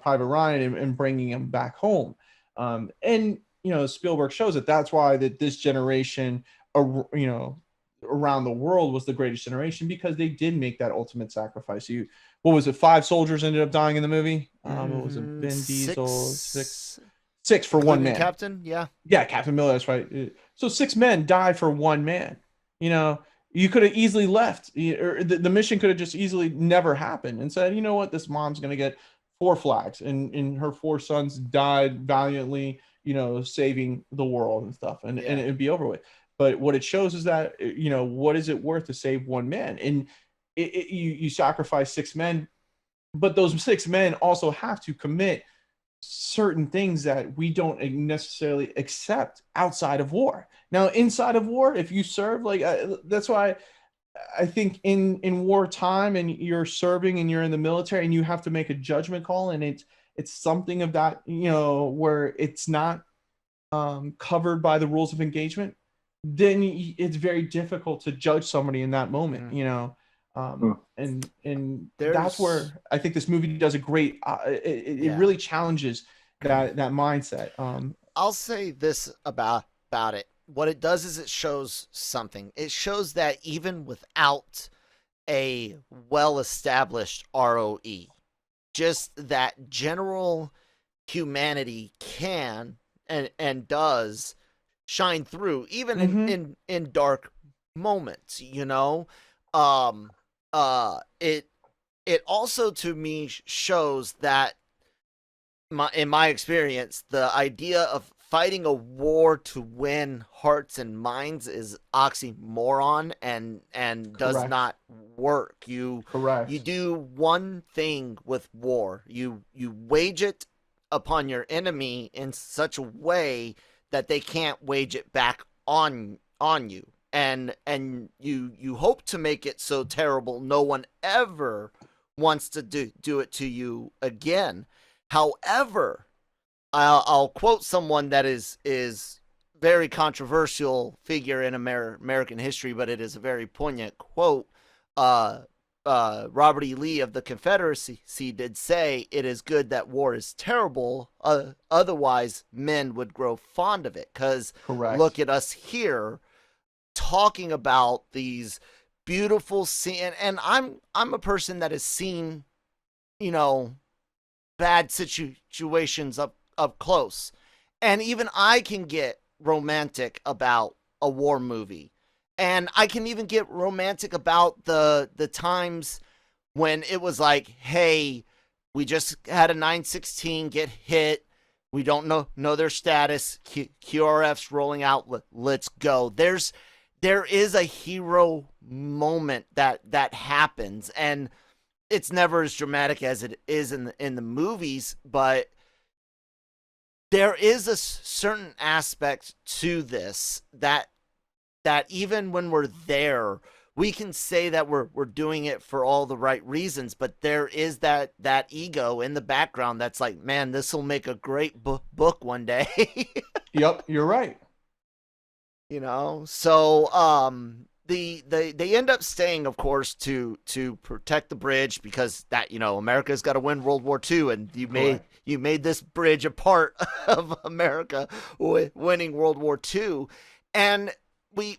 Private Ryan and bringing him back home. And, Spielberg shows it. That's why that this generation, around the world was the greatest generation, because they did make that ultimate sacrifice. What was it? 5 soldiers ended up dying in the movie. What was it? Vin Diesel, 6 for 1 man. Captain, yeah, Captain Miller. That's right. So 6 men died for 1 man. You could have easily left, or the mission could have just easily never happened, and said, you know what, this mom's gonna get 4 flags, and her 4 sons died valiantly, saving the world and stuff, and it'd be over with. But what it shows is that, what is it worth to save 1 man? And you sacrifice 6 men, but those 6 men also have to commit certain things that we don't necessarily accept outside of war. Now, inside of war, if you serve, that's why I think in wartime, and you're serving and you're in the military and you have to make a judgment call, and it's something of that, where it's not covered by the rules of engagement, then it's very difficult to judge somebody in that moment, and that's where I think this movie does a great, it really challenges that mindset. I'll say this about it. What it does is it shows something. It shows that even without a well-established ROE, just that general humanity can and does shine through, even in dark moments, It also, to me, shows that, in my experience, the idea of fighting a war to win hearts and minds is oxymoron and does not work. You do one thing with war. You wage it upon your enemy in such a way that they can't wage it back on you. And you hope to make it so terrible no one ever wants to do it to you again. However, I'll quote someone that is very controversial figure in American history, but it is a very poignant quote. Robert E. Lee of the Confederacy did say, "It is good that war is terrible, otherwise men would grow fond of it." Because look at us here talking about these beautiful scenes, and I'm a person that has seen, bad situations up close, and even I can get romantic about a war movie, and I can even get romantic about the times when it was like, hey, we just had a 916 get hit, we don't know their status, QRF's rolling out, let's go. There is a hero moment that happens, and it's never as dramatic as it is in the movies, but there is a certain aspect to this that even when we're there, we can say that we're doing it for all the right reasons, but there is that ego in the background that's like, man, this will make a great book one day. Yep, you're right. So they end up staying, of course, to protect the bridge, because that, America's got to win World War II, and you made this bridge a part of America winning World War II. And we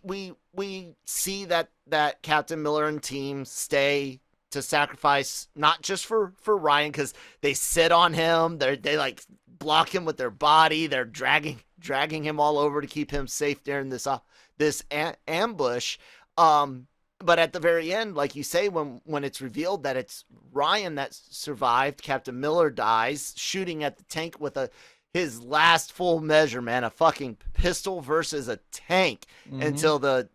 see that Captain Miller and team stay to sacrifice, not just for Ryan, because they sit on him, they like block him with their body, they're dragging him all over to keep him safe during this ambush. But at the very end, like you say, when it's revealed that it's Ryan that survived, Captain Miller dies shooting at the tank with his last full measure, man, a fucking pistol versus a tank, until the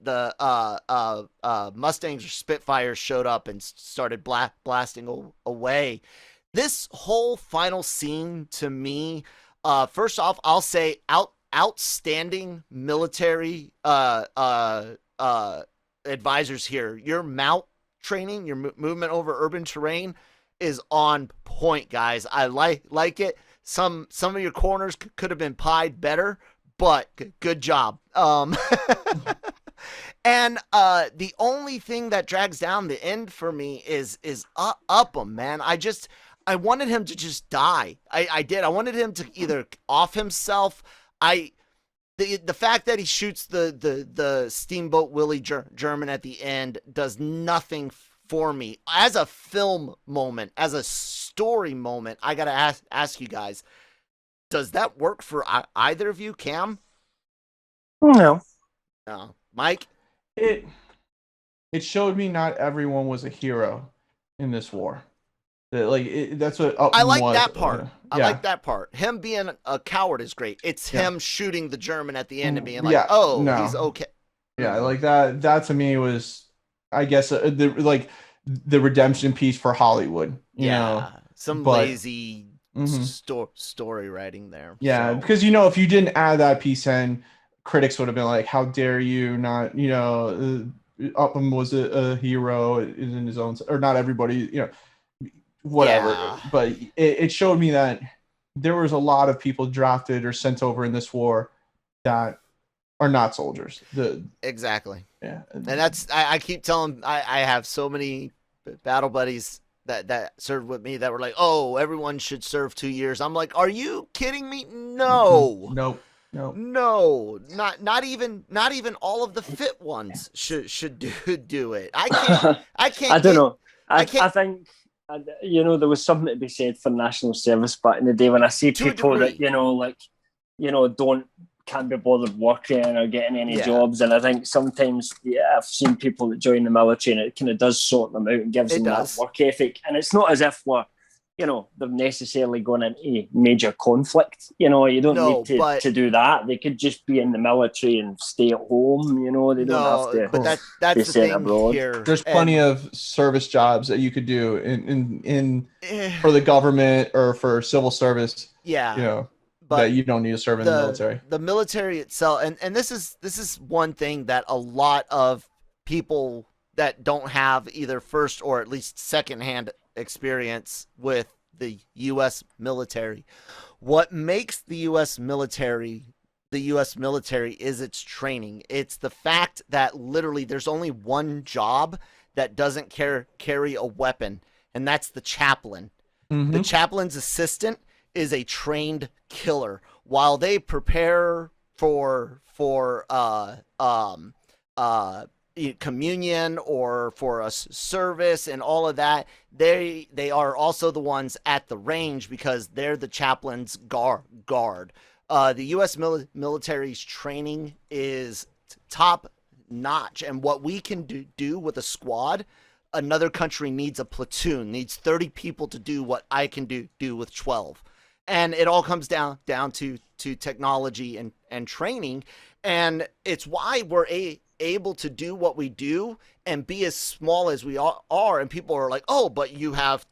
Mustangs or Spitfires showed up and started blasting away. This whole final scene, to me, first off, I'll say outstanding military advisors here. Your mount training, your movement over urban terrain is on point, guys. I like it. Some of your corners could have been pied better, but good job. And the only thing that drags down the end for me is Upham, man. I wanted him to just die. I did. I wanted him to either off himself. The fact that he shoots the Steamboat Willie German at the end does nothing for me. As a film moment, as a story moment, I gotta ask you guys, does that work for either of you? Cam? No. Mike? It showed me not everyone was a hero in this war. That's what Upham I like was. that part. I like that part. Him being a coward is great. It's him shooting the German at the end and being like, he's okay. Yeah, like that to me was, I guess, the redemption piece for Hollywood. You know? Lazy story writing there. Yeah, so. Because if you didn't add that piece in, critics would have been like, "How dare you not?" Upham was a hero in his own, or not everybody. Whatever. Yeah. But it showed me that there was a lot of people drafted or sent over in this war that are not soldiers. Exactly. Yeah. And that's, I keep telling, I have so many battle buddies that served with me that were like, oh, everyone should serve 2 years. I'm like, are you kidding me? No. Nope. No, not even all of the fit ones should do it. I can't. I don't know. I think there was something to be said for national service back in the day when I see people that can't be bothered working or getting any jobs, and I think sometimes I've seen people that join the military and it kind of does sort them out and gives them that work ethic, and it's not as if we're they're necessarily going into major conflict. You don't need to do that. They could just be in the military and stay at home. They don't have to. But that's the thing abroad. Here. There's plenty of service jobs that you could do in for the government or for civil service. Yeah. But that you don't need to serve in the military. The military itself, and this is one thing that a lot of people that don't have either first or at least secondhand experience with the U.S. military. What makes the U.S. military is its training. It's the fact that literally there's only one job that doesn't carry a weapon, and that's the chaplain. Mm-hmm. The chaplain's assistant is a trained killer. While they prepare for communion or for a service and all of that, they are also the ones at the range because they're the chaplain's guard. The U.S. military's training is top notch, and what we can do with a squad, another country needs a platoon, needs 30 people to do what I can do with 12. And it all comes down to technology and training, and it's why we're able to do what we do and be as small as we are. And people are like, oh, but you have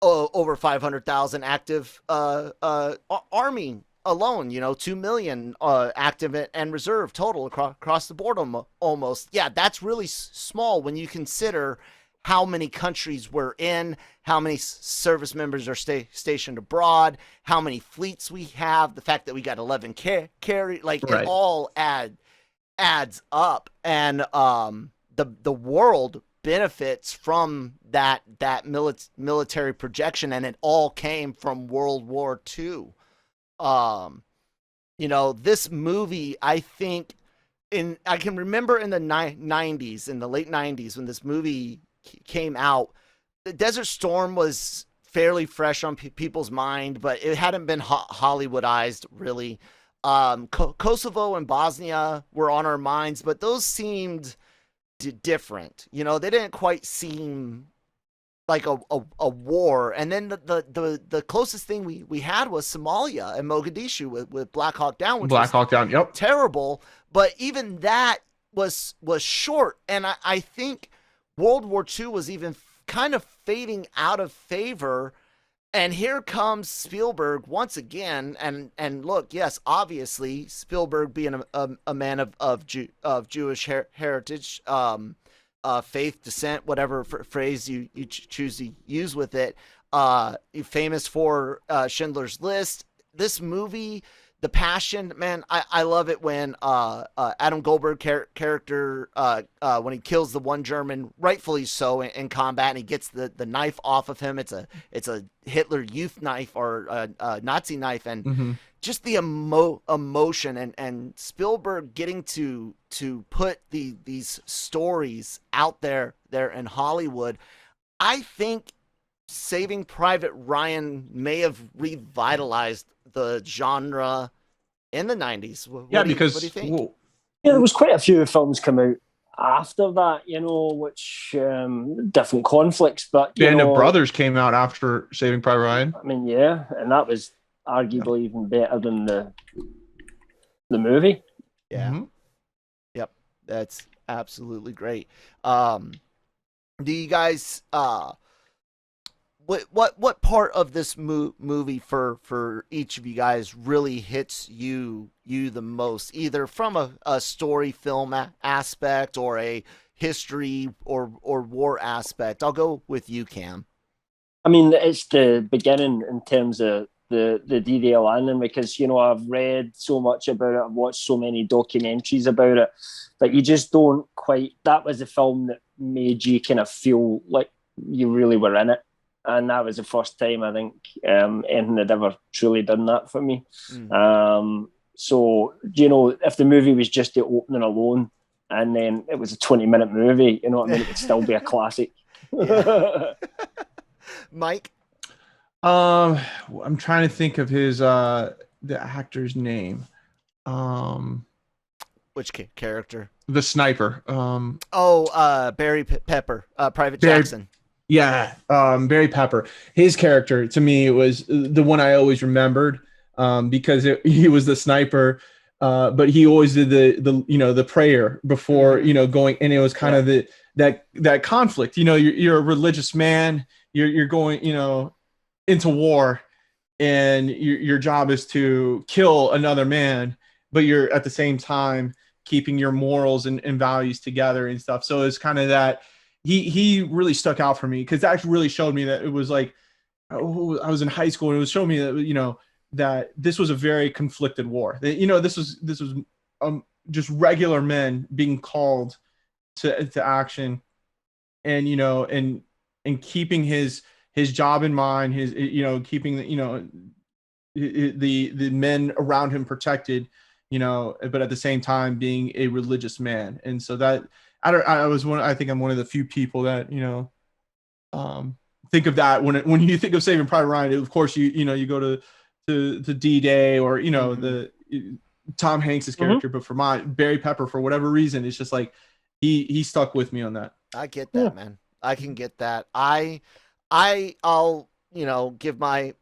over 500,000 active army alone, 2 million active and reserve total across the board almost. Yeah, that's really small when you consider how many countries we're in, how many service members are stationed abroad, how many fleets we have, the fact that we got 11 carry, right. It all adds up, and the world benefits from that military projection, and it all came from World War II. This movie, I think, I can remember in the 90s, in the late 90s, when this movie came out, the Desert Storm was fairly fresh on people's mind, but it hadn't been Hollywoodized really. Kosovo and Bosnia were on our minds, but those seemed different. They didn't quite seem like a war. And then the closest thing we had was Somalia and Mogadishu with Black Hawk Down, which was terrible. But even that was short, and I think World War II was even kind of fading out of favor. And here comes Spielberg once again, and look, yes, obviously Spielberg being a man of Jewish heritage, faith, descent, whatever phrase you choose to use with it, famous for Schindler's List. This movie, the passion, man, I love it when Adam Goldberg character, when he kills the one German, rightfully so, in combat, and he gets the knife off of him. It's a Hitler Youth knife or a Nazi knife, and just the emotion and Spielberg getting to put these stories out there in Hollywood. I think Saving Private Ryan may have revitalized the genre in the 90s. What do you think? There was quite a few films come out after that, which different conflicts, but Band of Brothers came out after Saving Private Ryan. I mean, yeah, and that was arguably even better than the movie. Yeah. Mm-hmm. Yep, that's absolutely great. Do you guys what part of this movie for each of you guys really hits you the most, either from a story film aspect or a history or war aspect? I'll go with you, Cam. I mean, it's the beginning in terms of the DDay landing, because I've read so much about it, I've watched so many documentaries about it, that you just don't quite. That was the film that made you kind of feel like you really were in it. And that was the first time I think anything had ever truly done that for me. So, if the movie was just the opening alone and then it was a 20-minute movie, it would still be a classic. Mike? I'm trying to think of his the actor's name. Which character? The sniper. Barry Pepper, Private Jackson. Yeah, Barry Pepper. His character to me was the one I always remembered, because he was the sniper, but he always did the prayer before going, and it was kind of that conflict. You're a religious man. You're going into war, and your job is to kill another man, but you're at the same time keeping your morals and values together and stuff. So it's kind of that. He really stuck out for me because that really showed me that it was like, I was in high school, and it was showing me that that this was a very conflicted war. That, this was just regular men being called to action, and and keeping his job in mind, his keeping the men around him protected, but at the same time being a religious man. And so that I think I'm one of the few people that think of that when you think of Saving Private Ryan. Of course, you go to DDay or the Tom Hanks's character, but for my Barry Pepper, for whatever reason, it's just like he stuck with me on that. I get that, man. I can get that. I'll give my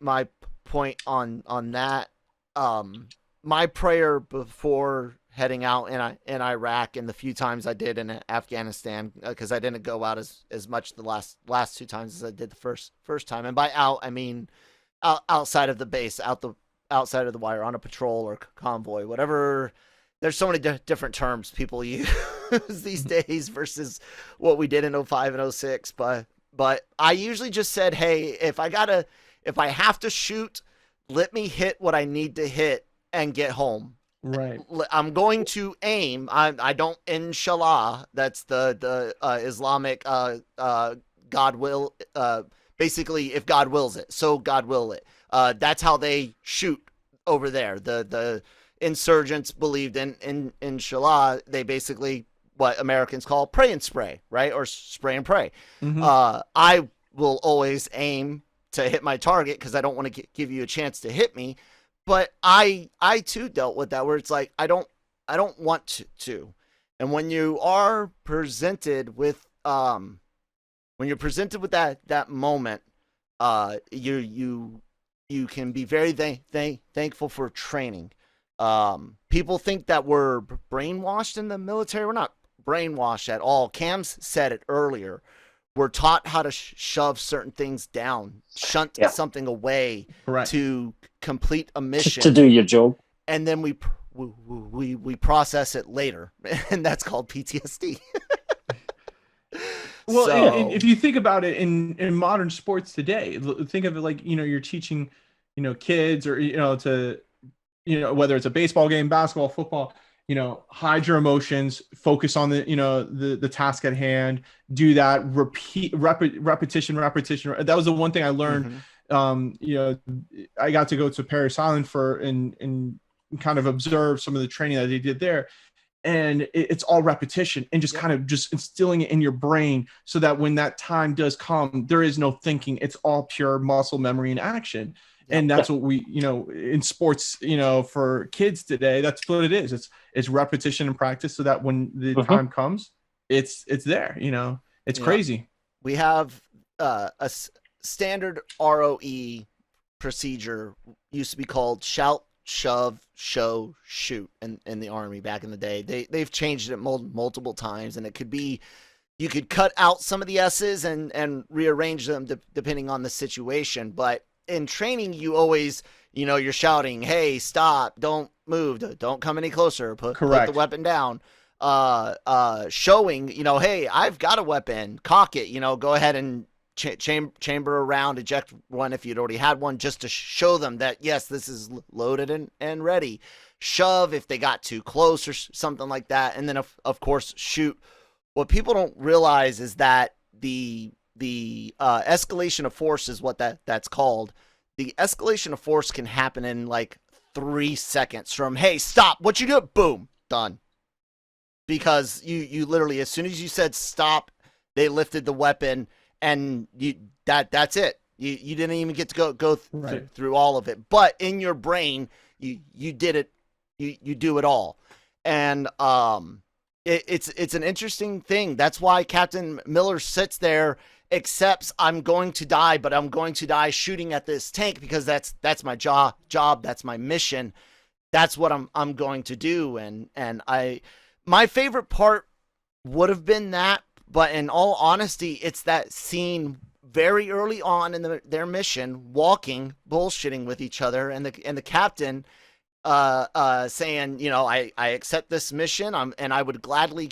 point on that. My prayer before heading out in Iraq, and the few times I did in Afghanistan, because I didn't go out as much the last two times as I did the first time. And by out, I mean outside of the base, outside of the wire, on a patrol or convoy, whatever. There's so many different terms people use these days versus what we did in 05 and 06. But I usually just said, hey, if I have to shoot, let me hit what I need to hit and get home. Right. I'm going to aim. I don't, inshallah, that's the Islamic God will, basically, if God wills it, so God will it. That's how they shoot over there. The insurgents believed in inshallah. They basically, what Americans call pray and spray, right? Or spray and pray. Mm-hmm. I will always aim to hit my target because I don't want to give you a chance to hit me. But I too dealt with that, where it's like I don't want to. And when you are presented with that moment, you can be very thankful for training. People think that we're brainwashed in the military. We're not brainwashed at all. Cam's said it earlier. We're taught how to shove certain things down, shunt something away. Correct. To complete a mission. Just to do your job. And then we process it later, and that's called PTSD. Well, so, if you think about it in modern sports today, think of it like, you're teaching, kids or, to, whether it's a baseball game, basketball, football, hide your emotions, focus on the task at hand, do that, repetition. That was the one thing I learned. Mm-hmm. I got to go to Paris Island and kind of observe some of the training that they did there. And it's all repetition and just kind of just instilling it in your brain so that when that time does come, there is no thinking. It's all pure muscle memory and action. And that's what we, in sports, for kids today, that's what it is. It's repetition and practice so that when the time comes, it's there, it's crazy. We have a standard ROE procedure used to be called shout, shove, show, shoot in the Army back in the day. They've changed it multiple times, and it could be, you could cut out some of the S's and rearrange them depending on the situation. But in training, you always, you're shouting, hey, stop, don't move, don't come any closer, put the weapon down. Showing, hey, I've got a weapon, cock it, go ahead and chamber around, eject one if you'd already had one, just to show them that, yes, this is loaded and ready. Shove if they got too close or something like that. And then, of course, shoot. What people don't realize is that the escalation of force is what that's called. The escalation of force can happen in like 3 seconds from, hey, stop, what you do? Boom, done. Because you literally, as soon as you said stop, they lifted the weapon, and that's it. You didn't even get to go through all of it. But in your brain, you did it. You do it all. And it's an interesting thing. That's why Captain Miller sits there accepts I'm going to die, but I'm going to die shooting at this tank because that's my job, that's my mission. That's what I'm going to do. And my favorite part would have been that, but in all honesty, it's that scene very early on in their mission, walking, bullshitting with each other, and the captain saying, you know, I accept this mission, and I would gladly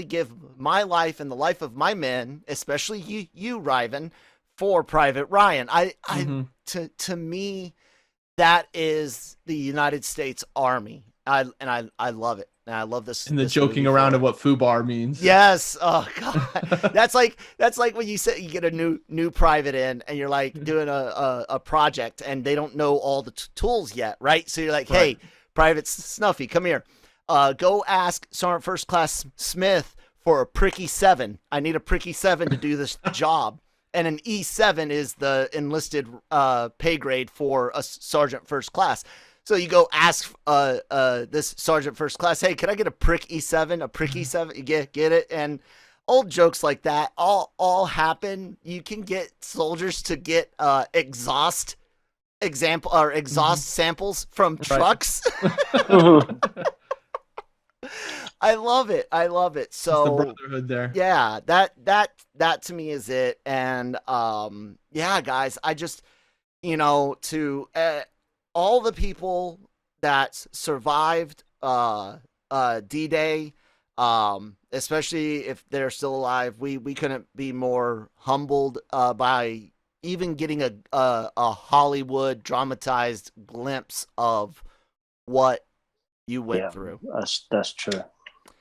give my life and the life of my men, especially you Ryven, for Private Ryan. To me, that is the United States Army. I love it. And I love this. And the this joking around of what FUBAR means. Yes. Oh God. That's like when you say you get a new private in and you're like doing a project and they don't know all the tools yet, right? So you're like, hey, Private Snuffy, come here. Go ask Sergeant First Class Smith for a pricky 7. I need a pricky 7 to do this job. And an E7 is the enlisted pay grade for a Sergeant First Class. So you go ask this Sergeant First Class, hey, can I get a prick E7, a prick E7? You get it? And old jokes like that all happen. You can get soldiers to get exhaust samples from trucks. I love it. So it's the brotherhood there. Yeah, that to me is it. And yeah, guys, I just, you know, to all the people that survived D-Day, especially if they're still alive, we couldn't be more humbled by even getting a Hollywood dramatized glimpse of what you went through. That's true.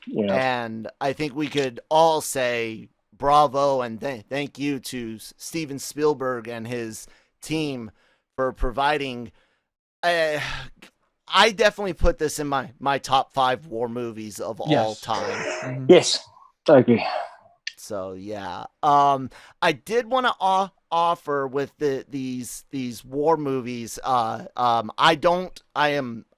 Yeah. And I think we could all say bravo and thank you to Steven Spielberg and his team for providing. I definitely put this in my top 5 war movies of all time. Yes, I agree. So yeah, I did want to offer with these war movies. I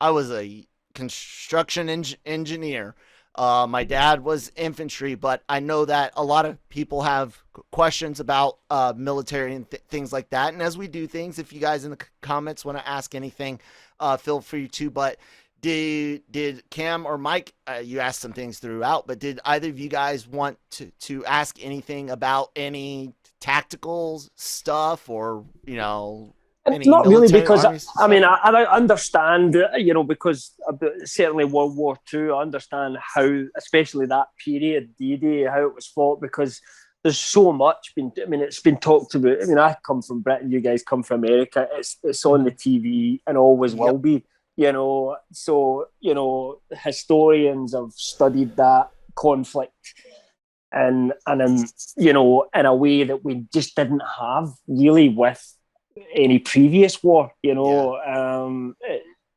was a construction engineer. My dad was infantry, but I know that a lot of people have questions about military and things like that. And as we do things, if you guys in the comments want to ask anything, feel free to. But did Cam or Mike, you asked some things throughout, but did either of you guys want to ask anything about any tactical stuff or, you know, not really, because I mean, I understand, you know, because certainly World War II, I understand how, especially that period, D-Day, how it was fought, because there's so much it's been talked about. I mean, I come from Britain, you guys come from America. It's on the TV and always will be, you know. So, you know, historians have studied that conflict and you know, in a way that we just didn't have really with any previous war, you know.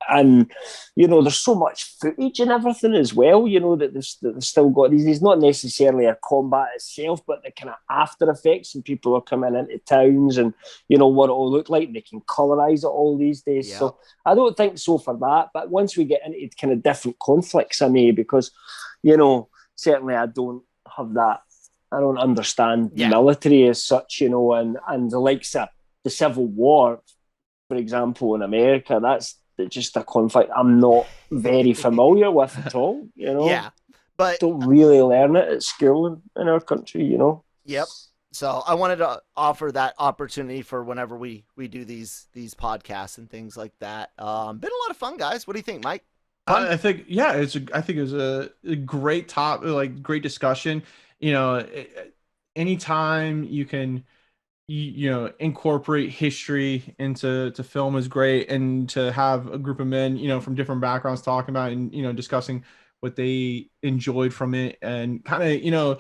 And you know, there's so much footage and everything as well, you know, that they've still got these. It's not necessarily a combat itself, but the kind of after effects, and people are coming into towns and, you know, what it all look like. They can colorize it all these days. So I don't think so for that. But once we get into kind of different conflicts, I may, because, you know, certainly I don't have that. I don't understand military as such, you know, and the likes of the Civil War, for example, in America, that's just a conflict I'm not very familiar with at all, you know. Yeah, but don't really learn it at school in our country, you know. Yep. So I wanted to offer that opportunity for whenever we do these podcasts and things like that. Been a lot of fun, guys. What do you think, Mike? I think it was a great great discussion. You know, anytime you can, you know, incorporate history into film is great, and to have a group of men, you know, from different backgrounds talking about and, you know, discussing what they enjoyed from it, and kind of, you know,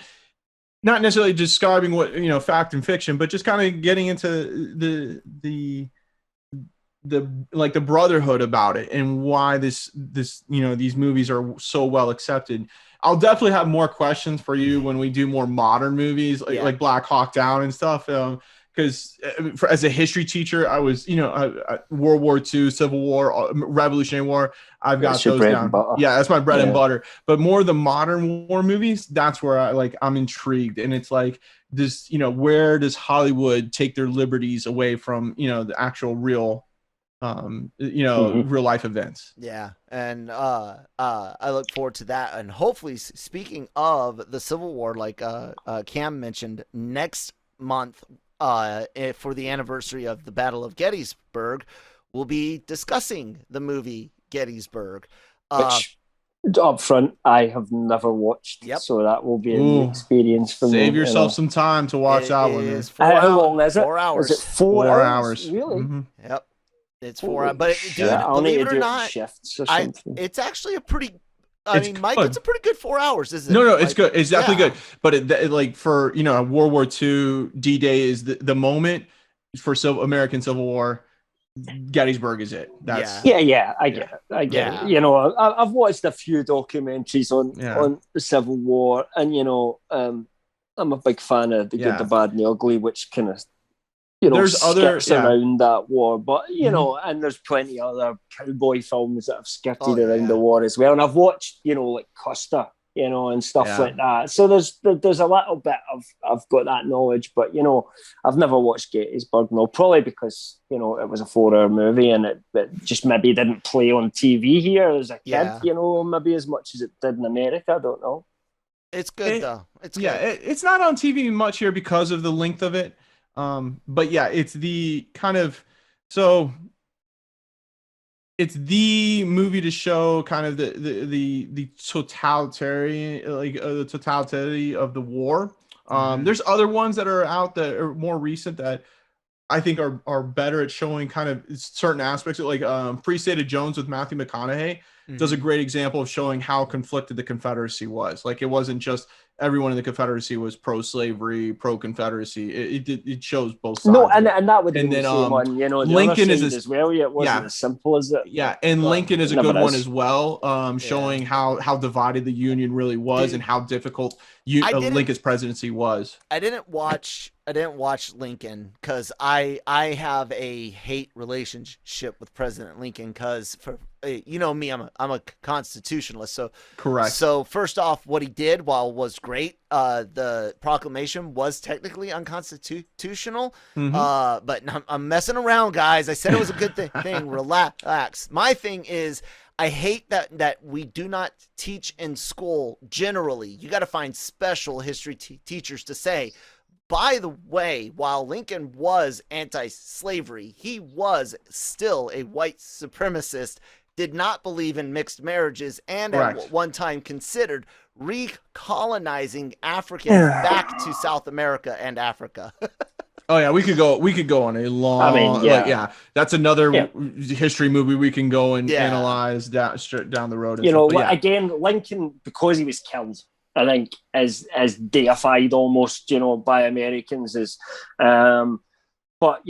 not necessarily describing what, you know, fact and fiction, but just kind of getting into the like the brotherhood about it and why this you know, these movies are so well accepted. I'll definitely have more questions for you when we do more modern movies like Black Hawk Down and stuff, because because as a history teacher, I was, World War II, Civil War, Revolutionary War. I've got those down. Yeah, that's my bread and butter. But more the modern war movies, that's where I'm intrigued. And it's like this, where does Hollywood take their liberties away from, the actual real, real life events? Yeah, and I look forward to that. And hopefully, speaking of the Civil War, like Cam mentioned, next month, for the anniversary of the Battle of Gettysburg, we'll be discussing the movie Gettysburg. Which, up front, I have never watched. Yep. So that will be a new experience for me. Save yourself some time to watch that one. How long is it? 4 hours. Is it 4 hours? Really? Mm-hmm. Yep. It's 4 hours. But believe it or not, shifts or something. It's actually a pretty... Mike, it's a pretty good 4 hours, isn't it? No, it's good. It's definitely good. But for World War II, D-Day is the moment for American Civil War. Gettysburg is it. That's I get it. I get it. I've watched a few documentaries on the Civil War, and I'm a big fan of The Good, the Bad, and the Ugly, which kind of there's other around that war, but and there's plenty of other cowboy films that have skirted around the war as well. And I've watched, like Custer, and stuff like that. So there's a little bit of I've got that knowledge, but I've never watched Gettysburg. No, probably because it was a 4-hour movie and it just maybe didn't play on TV here as a kid. Maybe as much as it did in America. I don't know. It's good though. It's good. It's not on TV much here because of the length of it. But yeah, it's the kind of it's the movie to show kind of the totalitarian, the totality of the war. There's other ones that are out that are more recent that I think are better at showing kind of certain aspects of Free State of Jones with Matthew McConaughey does a great example of showing how conflicted the Confederacy was. Like, it wasn't just everyone in the Confederacy was pro-slavery, pro-Confederacy. It shows both sides. No, and that would be the same one. Lincoln is as well. It wasn't as simple as it. Yeah, and Lincoln is a good one as well, showing how divided the Union really was and how difficult Lincoln's presidency was. I didn't watch Lincoln because I have a hate relationship with President Lincoln because me, I'm a constitutionalist. So correct. So first off, what he did, while was great, the proclamation was technically unconstitutional. But I'm messing around, guys. I said it was a good thing. Relax. My thing is, I hate that we do not teach in school generally. You got to find special history teachers to say, by the way, while Lincoln was anti-slavery, he was still a white supremacist, did not believe in mixed marriages, and at one time considered recolonizing Africans back to South America and Africa. Oh yeah, we could go on a long. That's another history movie we can go and analyze down the road. Again, Lincoln, because he was killed, I think, as deified almost, by Americans as. But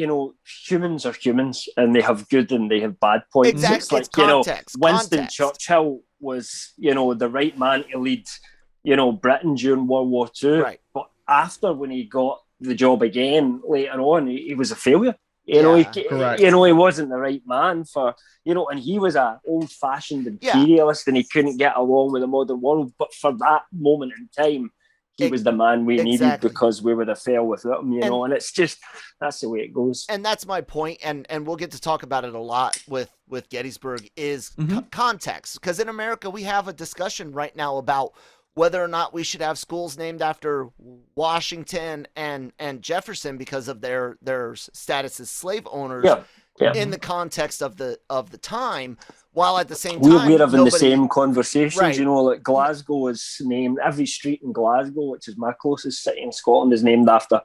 humans are humans, and they have good and they have bad points. Exactly. It's like context. Winston Churchill was the right man to lead Britain during World War II. Right. But after, when he got the job again later on, he was a failure. He wasn't the right man for and he was a old-fashioned imperialist, and he couldn't get along with the modern world. But for that moment in time, he was the man we needed, because we would have failed without him, and it's just, that's the way it goes. And that's my point, and we'll get to talk about it a lot with Gettysburg, is context. Because in America, we have a discussion right now about whether or not we should have schools named after Washington and Jefferson because of their status as slave owners in the context of the time. While at the same time, we're having the same conversations. Like Glasgow is named, every street in Glasgow, which is my closest city in Scotland, is named after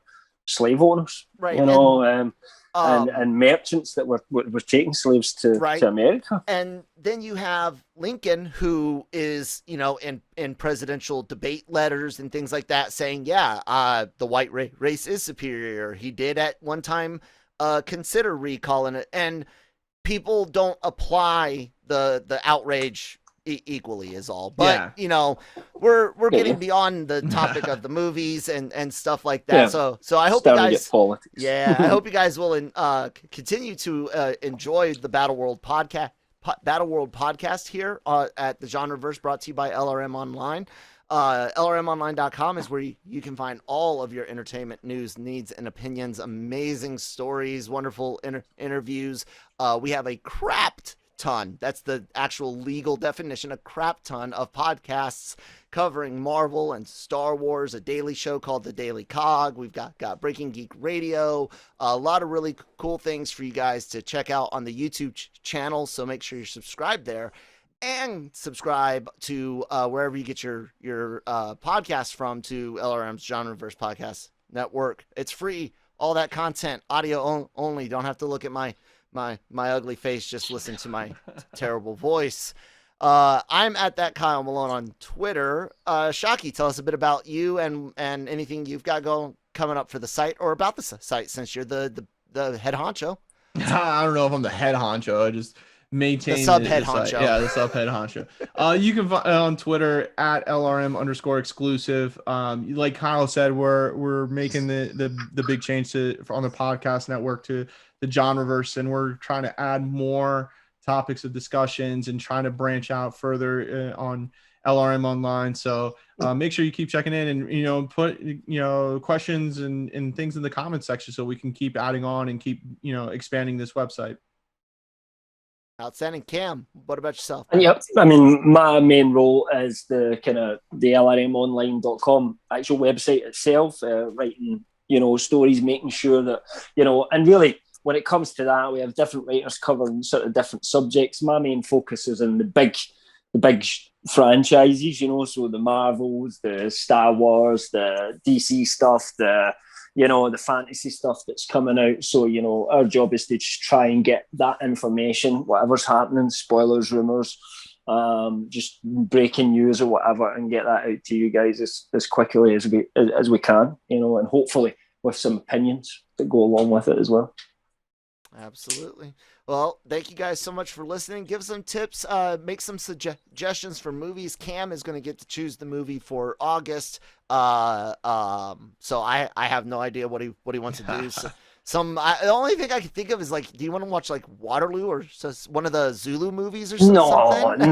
slave owners. Right. And merchants that were taking slaves to America. And then you have Lincoln, who is, in presidential debate letters and things like that, saying, the white race is superior. He did at one time consider recalling it. And people don't apply the outrage equally is all. But you know, we're getting beyond the topic of the movies and stuff like that. So I hope you guys, I hope you guys will continue to enjoy the BattleWorld podcast here at the Genreverse, brought to you by LRM Online. LRMonline.com is where you can find all of your entertainment news, needs, and opinions, amazing stories, wonderful interviews. We have a crap ton, that's the actual legal definition, a crap ton of podcasts covering Marvel and Star Wars, a daily show called The Daily Cog. We've got Breaking Geek Radio, a lot of really cool things for you guys to check out on the YouTube channel, so make sure you're subscribed there. And subscribe to wherever you get your podcast from, to LRM's Genreverse Podcast Network. It's free. All that content, audio only. Don't have to look at my ugly face. Just listen to my terrible voice. I'm at that Kyle Malone on Twitter. Shockey, tell us a bit about you and anything you've got coming up for the site, or about the site, since you're the head honcho. I don't know if I'm the head honcho. I just maintain the subhead honcho. Yeah, the subhead honcho. You can find on Twitter at LRM_exclusive. Like Kyle said, we're making the big change on the podcast network to the Genreverse, and we're trying to add more topics of discussions and trying to branch out further on LRM Online. So make sure you keep checking in, and put questions and things in the comment section so we can keep adding on and keep expanding this website. Outstanding. Cam, what about yourself? Yep. I mean, my main role is the LRMonline.com actual website itself, writing, stories, making sure that, and really when it comes to that, we have different writers covering sort of different subjects. My main focus is on the big franchises, so the Marvels, the Star Wars, the DC stuff, the fantasy stuff that's coming out. So, our job is to just try and get that information, whatever's happening, spoilers, rumors, just breaking news or whatever, and get that out to you guys as quickly as we can, and hopefully with some opinions that go along with it as well. Absolutely. Well, thank you guys so much for listening. Give some tips, make some suggestions for movies. Cam is going to get to choose the movie for August. So I have no idea what he wants to do. So the only thing I can think of is, like, do you want to watch like Waterloo or one of the Zulu movies or something? No,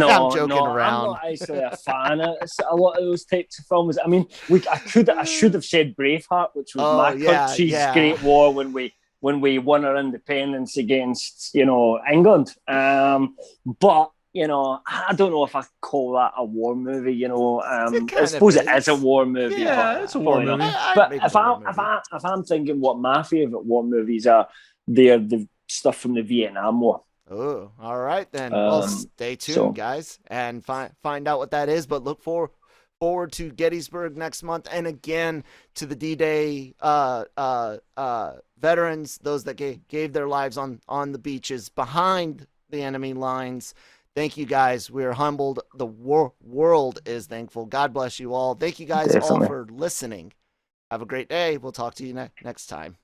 I'm joking around. I'm not actually a fan of a lot of those types of films. I mean, I should have said Braveheart, which was my country's great war when we won our independence against, England. But, I don't know if I call that a war movie, I suppose it is a war movie. Yeah, it's a war movie. But if I'm thinking what my favourite war movies are, they're the stuff from the Vietnam War. Oh, all right then. Well, stay tuned, guys, and find out what that is. But look forward to Gettysburg next month, and again to the D-Day veterans, those that gave their lives on the beaches behind the enemy lines. Thank you, guys. We're humbled. The world is thankful. God bless you all. Thank you guys all for listening. Have a great day. We'll talk to you next time.